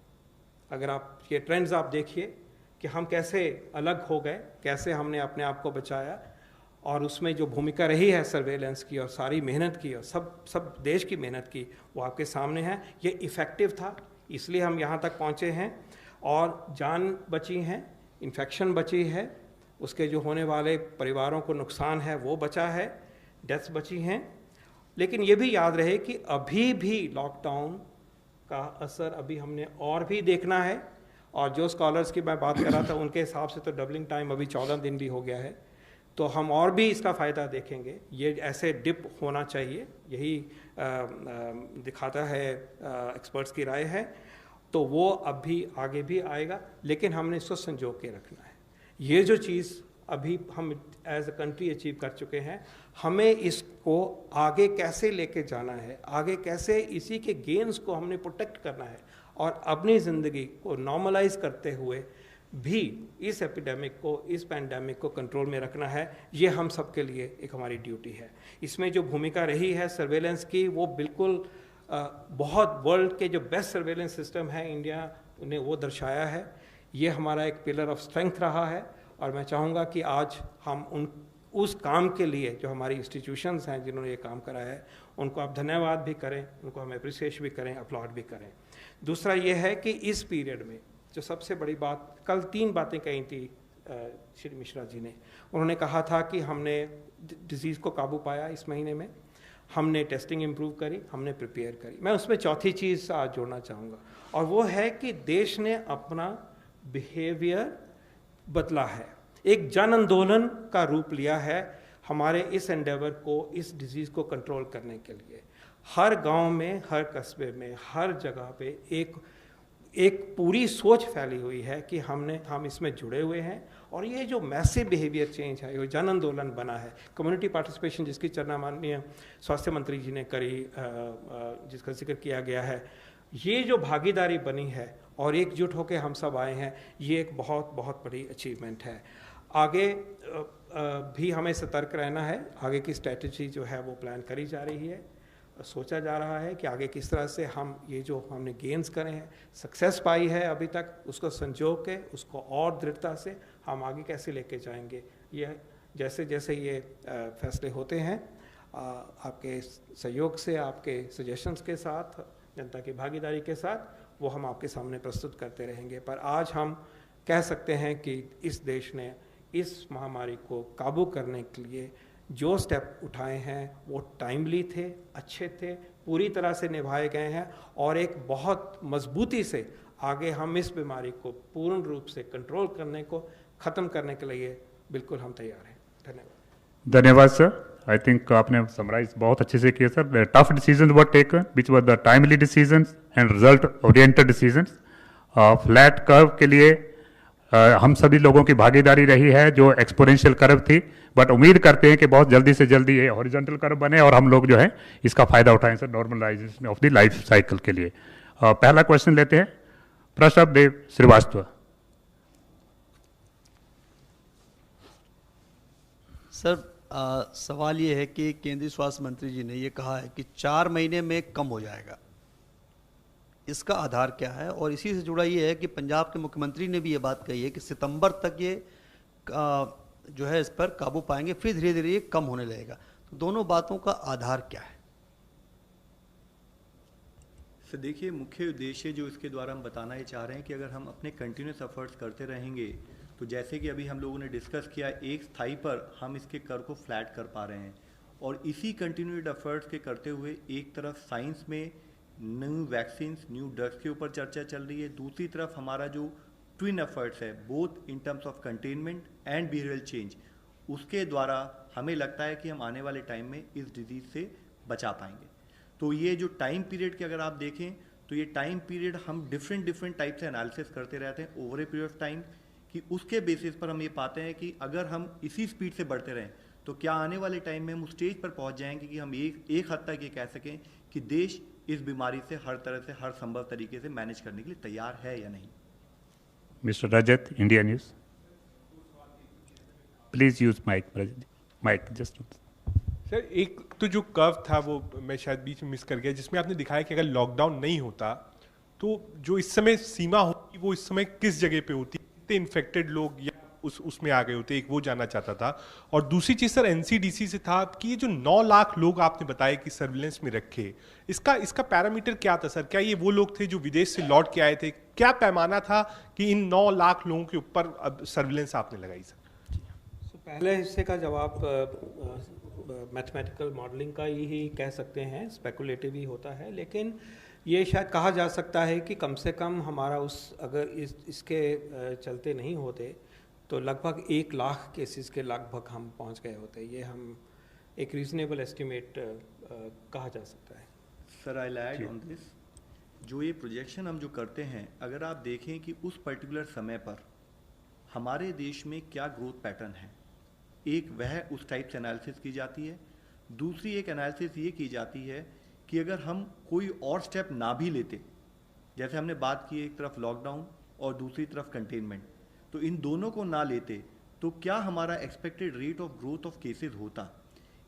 अगर आप ये ट्रेंड्स आप देखिए कि हम कैसे अलग हो गए, कैसे हमने अपने आप को बचाया, और उसमें जो भूमिका रही है सर्वेलेंस की और सारी मेहनत की और सब देश की मेहनत की, वो आपके सामने है। ये इफ़ेक्टिव था, इसलिए हम यहाँ तक पहुँचे हैं, और जान बची हैं, इन्फेक्शन बची है, उसके जो होने वाले परिवारों को नुकसान है वो बचा है, डेथ्स बची हैं। लेकिन ये भी याद रहे कि अभी भी लॉकडाउन का असर अभी हमने और भी देखना है, और जो स्कॉलर्स की मैं बात कर रहा था उनके हिसाब से तो डबलिंग टाइम अभी 14 दिन भी हो गया है, तो हम और भी इसका फ़ायदा देखेंगे। ये ऐसे डिप होना चाहिए, यही दिखाता है एक्सपर्ट्स की राय है, तो वो अब भी आगे भी आएगा, लेकिन हमने इसको संजो के रखना है। ये जो चीज़ अभी हम एज अ कंट्री अचीव कर चुके हैं, हमें इसको आगे कैसे लेके जाना है, आगे कैसे इसी के गेन्स को हमने प्रोटेक्ट करना है, और अपनी ज़िंदगी को नॉर्मलाइज करते हुए भी इस एपिडेमिक को, इस पैंडेमिक को कंट्रोल में रखना है। ये हम सब के लिए एक हमारी ड्यूटी है। इसमें जो भूमिका रही है सर्वेलेंस की, वो बिल्कुल बहुत वर्ल्ड के जो बेस्ट सर्वेलेंस सिस्टम है इंडिया ने वो दर्शाया है। ये हमारा एक पिलर ऑफ स्ट्रेंथ रहा है, और मैं चाहूँगा कि आज हम उस काम के लिए जो हमारी इंस्टीट्यूशंस हैं जिन्होंने ये काम करा है, उनको आप धन्यवाद भी करें, उनको हम अप्रिसिएट भी करें, अपलॉड भी करें। दूसरा ये है कि इस पीरियड में जो सबसे बड़ी बात, कल 3 बातें कही थी श्री मिश्रा जी ने। उन्होंने कहा था कि हमने डिजीज़ को काबू पाया इस महीने में, हमने टेस्टिंग इम्प्रूव करी, हमने प्रिपेयर करी। मैं उसमें चौथी चीज़ आज जोड़ना चाहूँगा, और वो है कि देश ने अपना बिहेवियर बदला है, एक जन आंदोलन का रूप लिया है हमारे इस एंडेवर को, इस डिजीज़ को कंट्रोल करने के लिए। हर गांव में, हर कस्बे में, हर जगह पे एक पूरी सोच फैली हुई है कि हम इसमें जुड़े हुए हैं, और ये जो मैसिव बिहेवियर चेंज है, ये जन आंदोलन बना है, कम्युनिटी पार्टिसिपेशन जिसकी चर्चा माननीय स्वास्थ्य मंत्री जी ने करी, जिसका जिक्र किया गया है, ये जो भागीदारी बनी है और एकजुट होकर हम सब आए हैं, ये एक बहुत बहुत बड़ी अचीवमेंट है। आगे भी हमें सतर्क रहना है, आगे की स्ट्रेटजी जो है वो प्लान करी जा रही है, सोचा जा रहा है कि आगे किस तरह से हम ये जो हमने गेन्स करे हैं, सक्सेस पाई है अभी तक, उसको संजो के, उसको और दृढ़ता से हम आगे कैसे लेके जाएंगे। ये जैसे जैसे ये फैसले होते हैं, आपके सहयोग से, आपके सजेशंस के साथ, जनता की भागीदारी के साथ, वो हम आपके सामने प्रस्तुत करते रहेंगे। पर आज हम कह सकते हैं कि इस देश ने इस महामारी को काबू करने के लिए जो स्टेप उठाए हैं वो टाइमली थे, अच्छे थे, पूरी तरह से निभाए गए हैं, और एक बहुत मजबूती से आगे हम इस बीमारी को पूर्ण रूप से कंट्रोल करने को, ख़त्म करने के लिए बिल्कुल हम तैयार हैं। धन्यवाद। धन्यवाद सर। आई थिंक आपने समराइज बहुत अच्छे से किया sir. Tough decision were taken which were the timely decision and result oriented decision. Flat curve के लिए हम सभी लोगों की भागीदारी रही है, जो एक्सपोनेंशियल कर्व थी, बट उम्मीद करते हैं कि बहुत जल्दी से जल्दी ये हॉरिजॉन्टल कर्व बने और हम लोग जो है इसका फायदा उठाएं sir, normalisation of the life cycle के लिए। पहला क्वेश्चन लेते हैं प्रसभ देव श्रीवास्तव। सर सवाल ये है कि केंद्रीय स्वास्थ्य मंत्री जी ने ये कहा है कि 4 महीने में कम हो जाएगा, इसका आधार क्या है? और इसी से जुड़ा ये है कि पंजाब के मुख्यमंत्री ने भी ये बात कही है कि सितंबर तक ये जो है इस पर काबू पाएंगे, फिर धीरे धीरे ये कम होने लगेगा। तो दोनों बातों का आधार क्या है? सर देखिए, मुख्य उद्देश्य जो इसके द्वारा हम बताना ये चाह रहे हैं कि अगर हम अपने कंटिन्यूस एफर्ट्स करते रहेंगे, तो जैसे कि अभी हम लोगों ने डिस्कस किया, एक स्थाई पर हम इसके कर्व को फ्लैट कर पा रहे हैं, और इसी कंटिन्यूड एफर्ट्स के करते हुए एक तरफ साइंस में न्यू वैक्सीन, न्यू ड्रग्स के ऊपर चर्चा चल रही है। दूसरी तरफ हमारा जो ट्विन एफर्ट्स है both in terms of containment and behavioural change, उसके द्वारा हमें लगता है कि हम आने वाले टाइम में इस डिजीज़ से बचा पाएंगे। तो ये जो टाइम पीरियड के अगर आप देखें तो ये टाइम पीरियड हम डिफरेंट टाइप से एनालिसिस करते रहते हैं over a period of time, कि उसके बेसिस पर हम ये पाते हैं कि अगर हम इसी स्पीड से बढ़ते रहें तो क्या आने वाले टाइम में हम उस स्टेज पर पहुंच जाएंगे कि हम एक हद तक ये कह सकें कि देश इस बीमारी से हर तरह से हर संभव तरीके से मैनेज करने के लिए तैयार है या नहीं। Mister Rajat, India news. Please use mic just. Sir, एक तो जो कर्व था वो मैं शायद बीच में मिस कर गया, जिसमें आपने दिखाया कि अगर लॉकडाउन नहीं होता तो जो इस समय सीमा होती वो इस समय किस जगह पे होती, कितने इन्फेक्टेड लोग या उसमें आ गए होते, एक वो जानना चाहता था। और दूसरी चीज़ सर एनसीडीसी से था कि ये जो 9 लाख लोग आपने बताया कि सर्विलेंस में रखे, इसका पैरामीटर क्या था सर? क्या ये वो लोग थे जो विदेश से लौट के आए थे? क्या पैमाना था कि इन 9 लाख लोगों के ऊपर अब सर्विलेंस आपने लगाई सर? पहले हिस्से का जवाब मैथमेटिकल मॉडलिंग का ही कह सकते हैं, स्पेकुलेटिव ही होता है, लेकिन ये शायद कहा जा सकता है कि कम से कम हमारा अगर इसके चलते नहीं होते तो लगभग 1 लाख केसेस के लगभग हम पहुंच गए होते। ये हम एक रीजनेबल एस्टिमेट कहा जा सकता है। Sir I add on this, जो ये प्रोजेक्शन हम जो करते हैं, अगर आप देखें कि उस पर्टिकुलर समय पर हमारे देश में क्या ग्रोथ पैटर्न है, एक वह उस टाइप से एनालिसिस की जाती है। दूसरी एक एनालिसिस ये की जाती है कि अगर हम कोई और स्टेप ना भी लेते, जैसे हमने बात की एक तरफ लॉकडाउन और दूसरी तरफ कंटेनमेंट, तो इन दोनों को ना लेते तो क्या हमारा expected rate of growth of cases होता।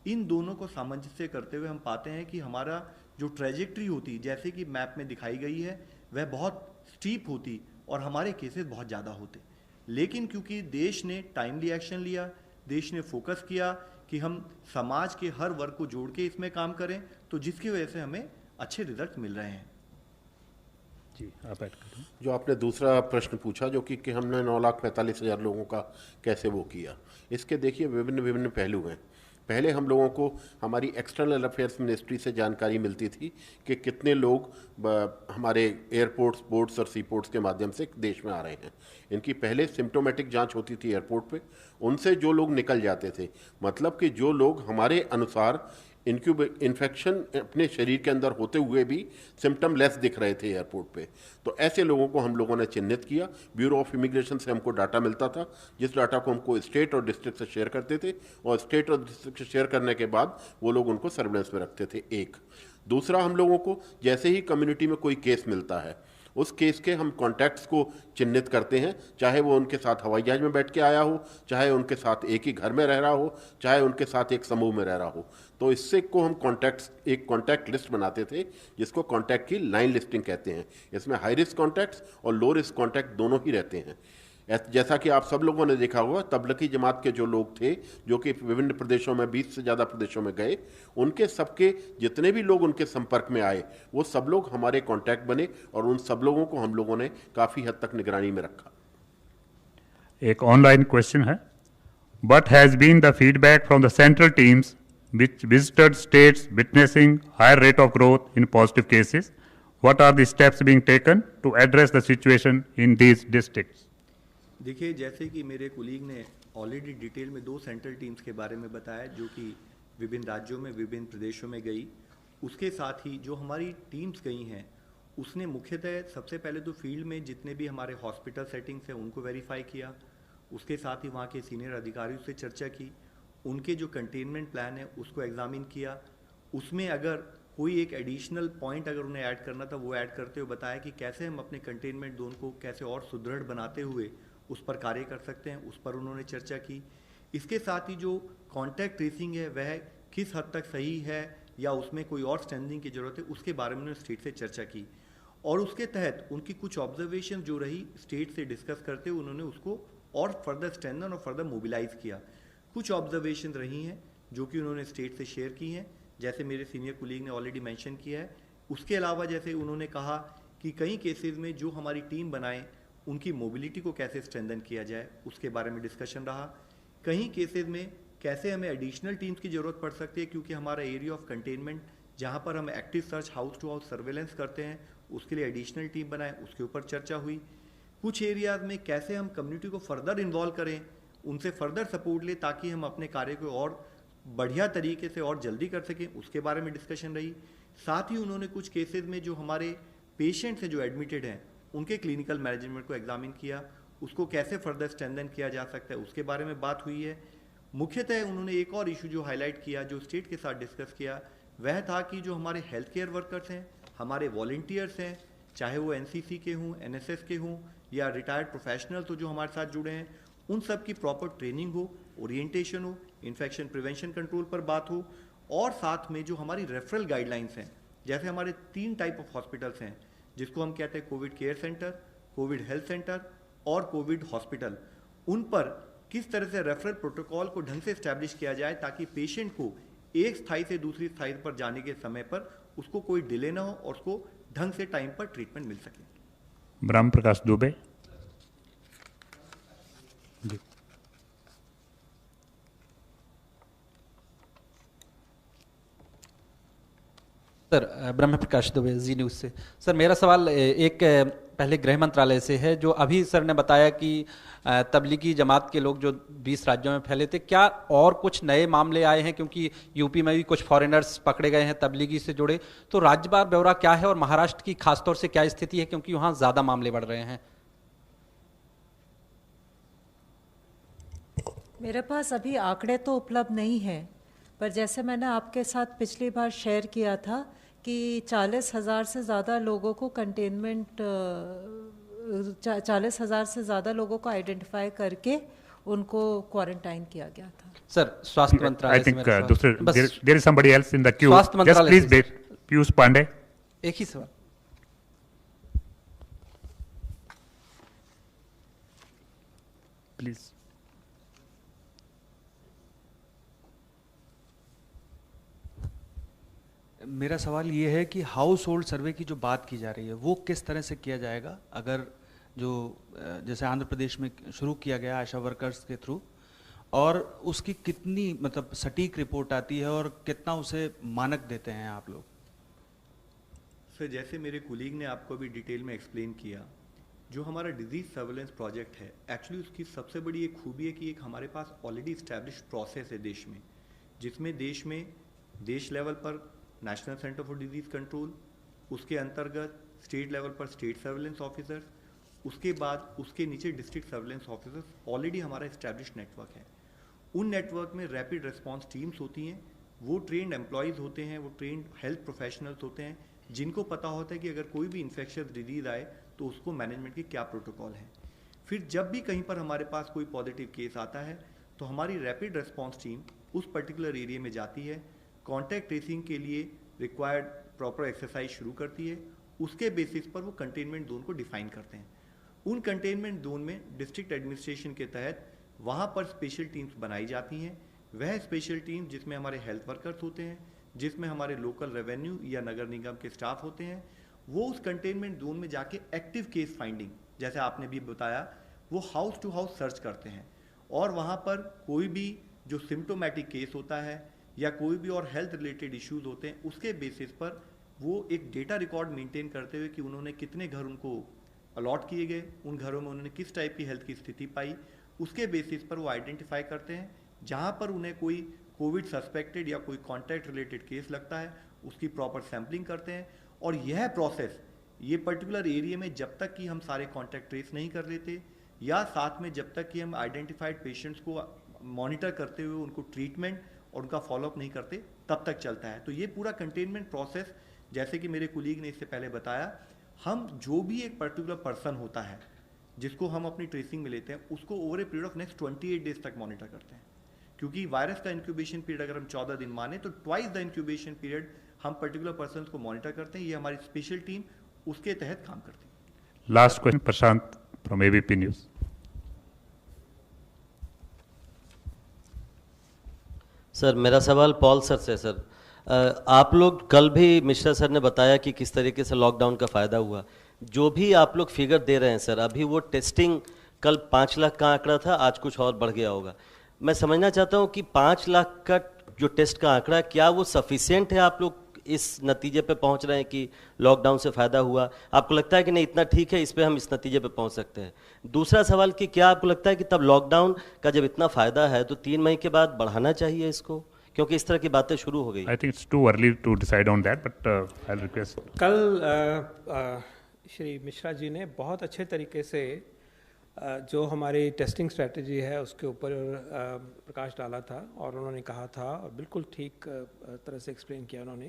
इन दोनों को सामंजस्य करते हुए हम पाते हैं कि हमारा जो ट्रेजेक्ट्री होती जैसे कि मैप में दिखाई गई है वह बहुत स्टीप होती और हमारे केसेस बहुत ज़्यादा होते। लेकिन क्योंकि देश ने टाइमली एक्शन लिया, देश ने फोकस किया कि हम समाज के हर वर्ग को जोड़ के इसमें काम करें, तो जिसकी वजह से हमें अच्छे रिजल्ट मिल रहे हैं। जी, आप ऐड करें। जो आपने दूसरा प्रश्न पूछा जो कि हमने 9,45,000 लोगों का कैसे वो किया, इसके देखिए विभिन्न पहलू हैं। पहले हम लोगों को हमारी एक्सटर्नल अफेयर्स मिनिस्ट्री से जानकारी मिलती थी कि कितने लोग हमारे एयरपोर्ट्स, बोर्ड्स और सी पोर्ट्स के माध्यम से देश में आ रहे हैं। इनकी पहले सिम्टोमेटिक जांच होती थी एयरपोर्ट पे, उनसे जो लोग निकल जाते थे, मतलब कि जो लोग हमारे अनुसार इन्फेक्शन अपने शरीर के अंदर होते हुए भी सिम्टम लेस दिख रहे थे एयरपोर्ट पे, तो ऐसे लोगों को हम लोगों ने चिन्हित किया। ब्यूरो ऑफ इमिग्रेशन से हमको डाटा मिलता था, जिस डाटा को हमको स्टेट और डिस्ट्रिक्ट से शेयर करते थे, और स्टेट और डिस्ट्रिक्ट से शेयर करने के बाद वो लोग उनको सर्विलेंस में रखते थे। एक दूसरा, हम लोगों को जैसे ही कम्युनिटी में कोई केस मिलता है, उस केस के हम कॉन्टैक्ट्स को चिन्हित करते हैं, चाहे वो उनके साथ हवाई जहाज में बैठ के आया हो, चाहे उनके साथ एक ही घर में रह रहा हो, चाहे उनके साथ एक समूह में रह रहा हो। तो इससे को हम एक कॉन्टैक्ट लिस्ट बनाते थे, जिसको कॉन्टैक्ट की लाइन लिस्टिंग कहते हैं। इसमें हाई रिस्क कॉन्टैक्ट्स और लो रिस्क कॉन्टैक्ट दोनों ही रहते हैं। जैसा कि आप सब लोगों ने देखा होगा, तबलीगी जमात के जो लोग थे जो कि विभिन्न प्रदेशों में 20 से ज़्यादा प्रदेशों में गए, उनके सबके जितने भी लोग उनके संपर्क में आए वो सब लोग हमारे कांटेक्ट बने और उन सब लोगों को हम लोगों ने काफ़ी हद तक निगरानी में रखा। एक ऑनलाइन क्वेश्चन है, what has been the feedback from the central teams which visited states witnessing higher rate of growth in positive cases? What are the steps being taken to address the situation in these districts? देखिए, जैसे कि मेरे colleague ने already detail में 2 central teams के बारे में बताया जो कि विभिन्न राज्यों में विभिन्न प्रदेशों में गई, उसके साथ ही जो हमारी टीम्स गई हैं उसने मुख्यतः सबसे पहले तो फील्ड में जितने भी हमारे हॉस्पिटल सेटिंग्स हैं उनको वेरीफाई किया, उसके साथ ही वहाँ के सीनियर अधिकारियों से चर्चा की, उनके जो कंटेनमेंट प्लान है उसको एग्जामिन किया, उसमें अगर कोई एक एडिशनल पॉइंट अगर उन्हें ऐड करना था वो ऐड करते हुए बताया कि कैसे हम अपने कंटेनमेंट जोन को कैसे और सुदृढ़ बनाते हुए उस पर कार्य कर सकते हैं, उस पर उन्होंने चर्चा की। इसके साथ ही जो कॉन्टैक्ट ट्रेसिंग है वह किस हद तक सही है या उसमें कोई और स्ट्रेंथनिंग की ज़रूरत है, उसके बारे में उन्होंने स्टेट से चर्चा की और उसके तहत उनकी कुछ ऑब्जर्वेशन जो रही स्टेट से डिस्कस करते हुए उन्होंने उसको और फर्दर स्ट्रेंथन और फर्दर मोबिलाइज किया। कुछ ऑब्जर्वेशन रही हैं जो कि उन्होंने स्टेट से शेयर की हैं, जैसे मेरे सीनियर कुलीग ने ऑलरेडी मेंशन किया है। उसके अलावा जैसे उन्होंने कहा कि कई केसेस में जो हमारी टीम बनाए उनकी मोबिलिटी को कैसे स्ट्रेंथन किया जाए उसके बारे में डिस्कशन रहा। कहीं केसेस में कैसे हमें एडिशनल टीम्स की ज़रूरत पड़ सकती है क्योंकि हमारा एरिया ऑफ कंटेनमेंट जहां पर हम active search house to house surveillance करते हैं, उसके लिए एडिशनल टीम बनाए, उसके ऊपर चर्चा हुई। कुछ एरियाज में कैसे हम कम्युनिटी को फर्दर इन्वॉल्व करें, उनसे फर्दर सपोर्ट लें ताकि हम अपने कार्य को और बढ़िया तरीके से और जल्दी कर सकें, उसके बारे में डिस्कशन रही। साथ ही उन्होंने कुछ केसेस में जो हमारे पेशेंट्स हैं जो एडमिटेड हैं उनके क्लिनिकल मैनेजमेंट को एग्जामिन किया, उसको कैसे फर्दर स्ट्रेंथन किया जा सकता है उसके बारे में बात हुई है। मुख्यतः उन्होंने एक और इशू जो हाईलाइट किया, जो स्टेट के साथ डिस्कस किया, वह था कि जो हमारे हेल्थ केयर वर्कर्स हैं, हमारे वॉलंटियर्स हैं, चाहे वो एनसीसी के हों, एनएसएस के हों या रिटायर्ड प्रोफेशनल्स हो जो हमारे साथ जुड़े हैं, उन सब की प्रॉपर ट्रेनिंग हो, ओरिएंटेशन हो, इन्फेक्शन प्रिवेंशन कंट्रोल पर बात हो, और साथ में जो हमारी रेफरल गाइडलाइंस हैं, जैसे हमारे 3 टाइप ऑफ हॉस्पिटल्स हैं जिसको हम कहते हैं Covid care centre, Covid health centre और कोविड हॉस्पिटल, उन पर किस तरह से रेफरल प्रोटोकॉल को ढंग से इस्टेब्लिश किया जाए ताकि पेशेंट को एक स्थाई से दूसरी स्थाई पर जाने के समय पर उसको कोई डिले ना हो और उसको ढंग से टाइम पर ट्रीटमेंट मिल सके। ब्रह्म प्रकाश दुबे। सर, ब्रह्म प्रकाश दुबे, जी न्यूज़ से। सर, मेरा सवाल एक पहले गृह मंत्रालय से है। जो अभी सर ने बताया कि तबलीगी जमात के लोग जो 20 राज्यों में फैले थे, क्या और कुछ नए मामले आए हैं? क्योंकि यूपी में भी कुछ फॉरेनर्स पकड़े गए हैं तबलीगी से जुड़े, तो राज्यवार ब्यौरा क्या है और महाराष्ट्र की खासतौर से क्या स्थिति है, क्योंकि वहाँ ज़्यादा मामले बढ़ रहे हैं? मेरे पास अभी आंकड़े तो उपलब्ध नहीं हैं, पर जैसे मैंने आपके साथ पिछली बार शेयर किया था कि 40,000 से ज़्यादा लोगों को कंटेनमेंट 40,000 से ज़्यादा लोगों को आइडेंटिफाई करके उनको क्वारंटाइन किया गया था। सर, स्वास्थ्य मंत्रालय I think there is somebody else in the queue. स्वास्थ्य Just मंत्रालय please से। wait. पीयूष पांडे। एक ही सवाल। प्लीज। मेरा सवाल ये है कि हाउस होल्ड सर्वे की जो बात की जा रही है वो किस तरह से किया जाएगा? अगर जो जैसे आंध्र प्रदेश में शुरू किया गया आशा वर्कर्स के थ्रू, और उसकी कितनी मतलब सटीक रिपोर्ट आती है और कितना उसे मानक देते हैं आप लोग? सर, जैसे मेरे कुलीग ने आपको अभी डिटेल में एक्सप्लेन किया, जो हमारा डिजीज सर्वेलेंस प्रोजेक्ट है, एक्चुअली उसकी सबसे बड़ी एक खूबी है कि एक हमारे पास ऑलरेडी इस्टेब्लिश प्रोसेस है देश में, जिसमें देश लेवल पर national centre for disease control, उसके अंतर्गत स्टेट लेवल पर स्टेट सर्वेलेंस ऑफिसर्स, उसके बाद उसके नीचे डिस्ट्रिक्ट सर्वेलेंस ऑफिसर्स, ऑलरेडी हमारा इस्टेब्लिश नेटवर्क है। उन नेटवर्क में रैपिड रिस्पांस टीम्स होती हैं, वो ट्रेंड एम्प्लॉयज़ होते हैं, वो ट्रेंड हेल्थ प्रोफेशनल्स होते हैं, जिनको पता होता है कि अगर कोई भी इन्फेक्शियस डिजीज़ आए तो उसको मैनेजमेंट की क्या प्रोटोकॉल है। फिर जब भी कहीं पर हमारे पास कोई पॉजिटिव केस आता है तो हमारी रैपिड रिस्पांस टीम उस पर्टिकुलर एरिया में जाती है, कॉन्टैक्ट ट्रेसिंग के लिए रिक्वायर्ड प्रॉपर एक्सरसाइज शुरू करती है, उसके बेसिस पर वो कंटेनमेंट जोन को डिफाइन करते हैं। उन कंटेनमेंट जोन में डिस्ट्रिक्ट एडमिनिस्ट्रेशन के तहत वहाँ पर स्पेशल टीम्स बनाई जाती हैं। वह स्पेशल टीम जिसमें हमारे हेल्थ वर्कर्स होते हैं, जिसमें हमारे लोकल रेवेन्यू या नगर निगम के स्टाफ होते हैं, वो उस कंटेनमेंट जोन में जाके एक्टिव केस फाइंडिंग, जैसे आपने भी बताया, वो हाउस टू हाउस सर्च करते हैं, और वहाँ पर कोई भी जो सिम्टोमेटिक केस होता है या कोई भी और हेल्थ रिलेटेड इश्यूज होते हैं, उसके बेसिस पर वो एक डेटा रिकॉर्ड मेंटेन करते हुए कि उन्होंने कितने घर उनको अलॉट किए गए, उन घरों में उन्होंने किस टाइप की हेल्थ की स्थिति पाई, उसके बेसिस पर वो आइडेंटिफाई करते हैं। जहाँ पर उन्हें कोई कोविड सस्पेक्टेड या कोई कॉन्टैक्ट रिलेटेड केस लगता है, उसकी प्रॉपर सैम्पलिंग करते हैं। और यह प्रोसेस ये पर्टिकुलर एरिया में जब तक कि हम सारे कॉन्टैक्ट ट्रेस नहीं कर लेते, या साथ में जब तक कि हम आइडेंटिफाइड पेशेंट्स को मॉनिटर करते हुए उनको ट्रीटमेंट और उनका फॉलोअप नहीं करते, तब तक चलता है। तो ये पूरा कंटेनमेंट प्रोसेस, जैसे कि मेरे कुलीग ने इससे पहले बताया, हम जो भी एक पर्टिकुलर पर्सन होता है जिसको हम अपनी ट्रेसिंग में लेते हैं, उसको over a period of next 28 days तक मॉनिटर करते हैं। क्योंकि वायरस का इंक्यूबेशन पीरियड अगर हम 14 दिन माने तो ट्वाइस द इंक्यूबेशन पीरियड हम पर्टिकुलर पर्सन को मॉनिटर करते हैं। ये हमारी स्पेशल टीम उसके तहत काम करती है। Last question Prashant from ABP news. Sir, मेरा सवाल पॉल सर से। सर, आप लोग कल भी मिश्रा सर ने बताया कि किस तरीके से लॉकडाउन का फ़ायदा हुआ। जो भी आप लोग फिगर दे रहे हैं सर, अभी वो टेस्टिंग कल 5 लाख का आंकड़ा था, आज कुछ और बढ़ गया होगा। मैं समझना चाहता हूँ कि 5 लाख का जो टेस्ट का आंकड़ा, क्या वो सफिशिएंट है आप लोग इस नतीजे पे पहुंच रहे हैं कि लॉकडाउन से फ़ायदा हुआ? आपको लगता है कि नहीं इतना ठीक है, इस पे हम इस नतीजे पे पहुंच सकते हैं? दूसरा सवाल कि क्या आपको लगता है कि तब लॉकडाउन का जब इतना फ़ायदा है तो 3 मई के बाद बढ़ाना चाहिए इसको, क्योंकि इस तरह की बातें शुरू हो गई? I think it's too early to decide on that, but I'll request. कल श्री मिश्रा जी ने बहुत अच्छे तरीके से जो हमारी टेस्टिंग स्ट्रेटजी है उसके ऊपर प्रकाश डाला था, और उन्होंने कहा था, और बिल्कुल ठीक तरह से एक्सप्लेन किया उन्होंने,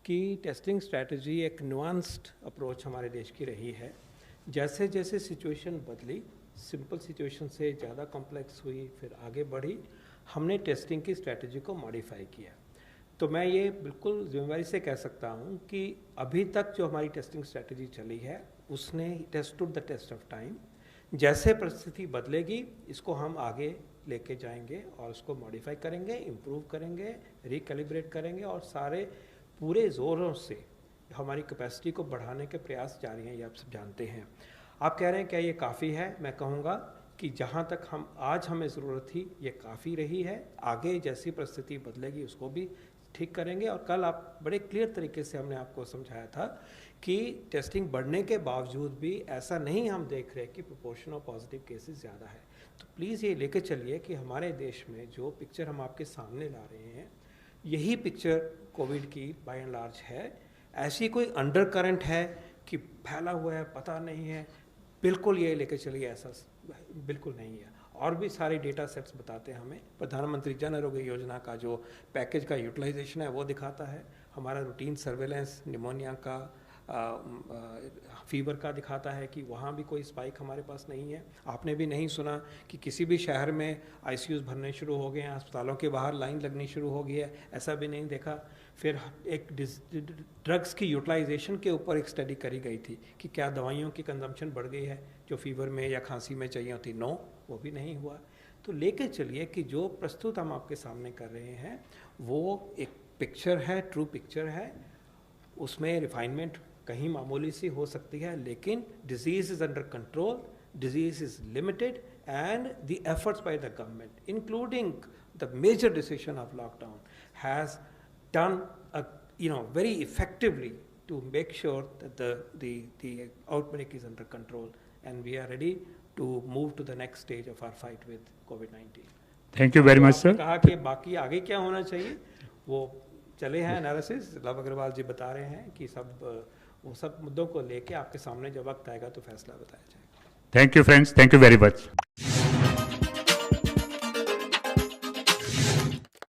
कि टेस्टिंग स्ट्रेटजी एक नुआंस्ड अप्रोच हमारे देश की रही है। जैसे जैसे सिचुएशन बदली, सिंपल सिचुएशन से ज़्यादा कॉम्प्लेक्स हुई, फिर आगे बढ़ी, हमने टेस्टिंग की स्ट्रेटजी को मॉडिफाई किया। तो मैं ये बिल्कुल जिम्मेदारी से कह सकता हूँ कि अभी तक जो हमारी टेस्टिंग स्ट्रेटजी चली है उसने test the test of time. जैसे परिस्थिति बदलेगी इसको हम आगे लेके जाएंगे और उसको मॉडिफाई करेंगे, इम्प्रूव करेंगे, रिकैलिब्रेट करेंगे, और सारे पूरे ज़ोरों से हमारी कैपेसिटी को बढ़ाने के प्रयास जारी हैं, ये आप सब जानते हैं। आप कह रहे हैं क्या ये काफ़ी है? मैं कहूँगा कि जहाँ तक आज हमें ज़रूरत थी ये काफ़ी रही है। आगे जैसी परिस्थिति बदलेगी उसको भी ठीक करेंगे। और कल आप बड़े क्लियर तरीके से हमने आपको समझाया था कि टेस्टिंग बढ़ने के बावजूद भी ऐसा नहीं हम देख रहे कि प्रोपोर्शन ऑफ पॉजिटिव केसेस ज़्यादा है। तो प्लीज़ ये लेके चलिए कि हमारे देश में जो पिक्चर हम आपके सामने ला रहे हैं यही पिक्चर कोविड की बाय एंड लार्ज है। ऐसी कोई अंडर करंट है कि फैला हुआ है, पता नहीं है, बिल्कुल ये लेके चलिए, ऐसा बिल्कुल नहीं है। और भी सारे डेटा सेट्स बताते हैं हमें। प्रधानमंत्री जन आरोग्य योजना का जो पैकेज का यूटिलाइजेशन है वो दिखाता है, हमारा रूटीन सर्वेलेंस निमोनिया का, फीवर का दिखाता है कि वहाँ भी कोई स्पाइक हमारे पास नहीं है। आपने भी नहीं सुना कि किसी भी शहर में आईसीयूज़ भरने शुरू हो गए हैं, अस्पतालों के बाहर लाइन लगनी शुरू हो गई है, ऐसा भी नहीं देखा। फिर एक ड्रग्स की यूटिलाइजेशन के ऊपर एक स्टडी करी गई थी कि क्या दवाइयों की कंजम्पशन बढ़ गई है जो फीवर में या खांसी में चाहिए होती, नो, वो भी नहीं हुआ। तो लेके चलिए कि जो प्रस्तुत हम आपके सामने कर रहे हैं वो एक पिक्चर है, ट्रू पिक्चर है। उसमें रिफाइनमेंट कहीं मामूली सी हो सकती है, लेकिन disease is under control, disease is limited, and the efforts by the government including the major decision of lockdown has done very effectively to make sure that the outbreak is under control, and we are ready to move to the next stage of our fight with COVID-19. Thank you very much, sir. कहा कि बाकी आगे क्या होना चाहिए वो चले हैं एनालिसिस, लव अग्रवाल जी बता रहे हैं कि वो सब मुद्दों को लेके आपके सामने जब वक्त आएगा तो फैसला बताया जाएगा। Thank you, friends. Thank you very much.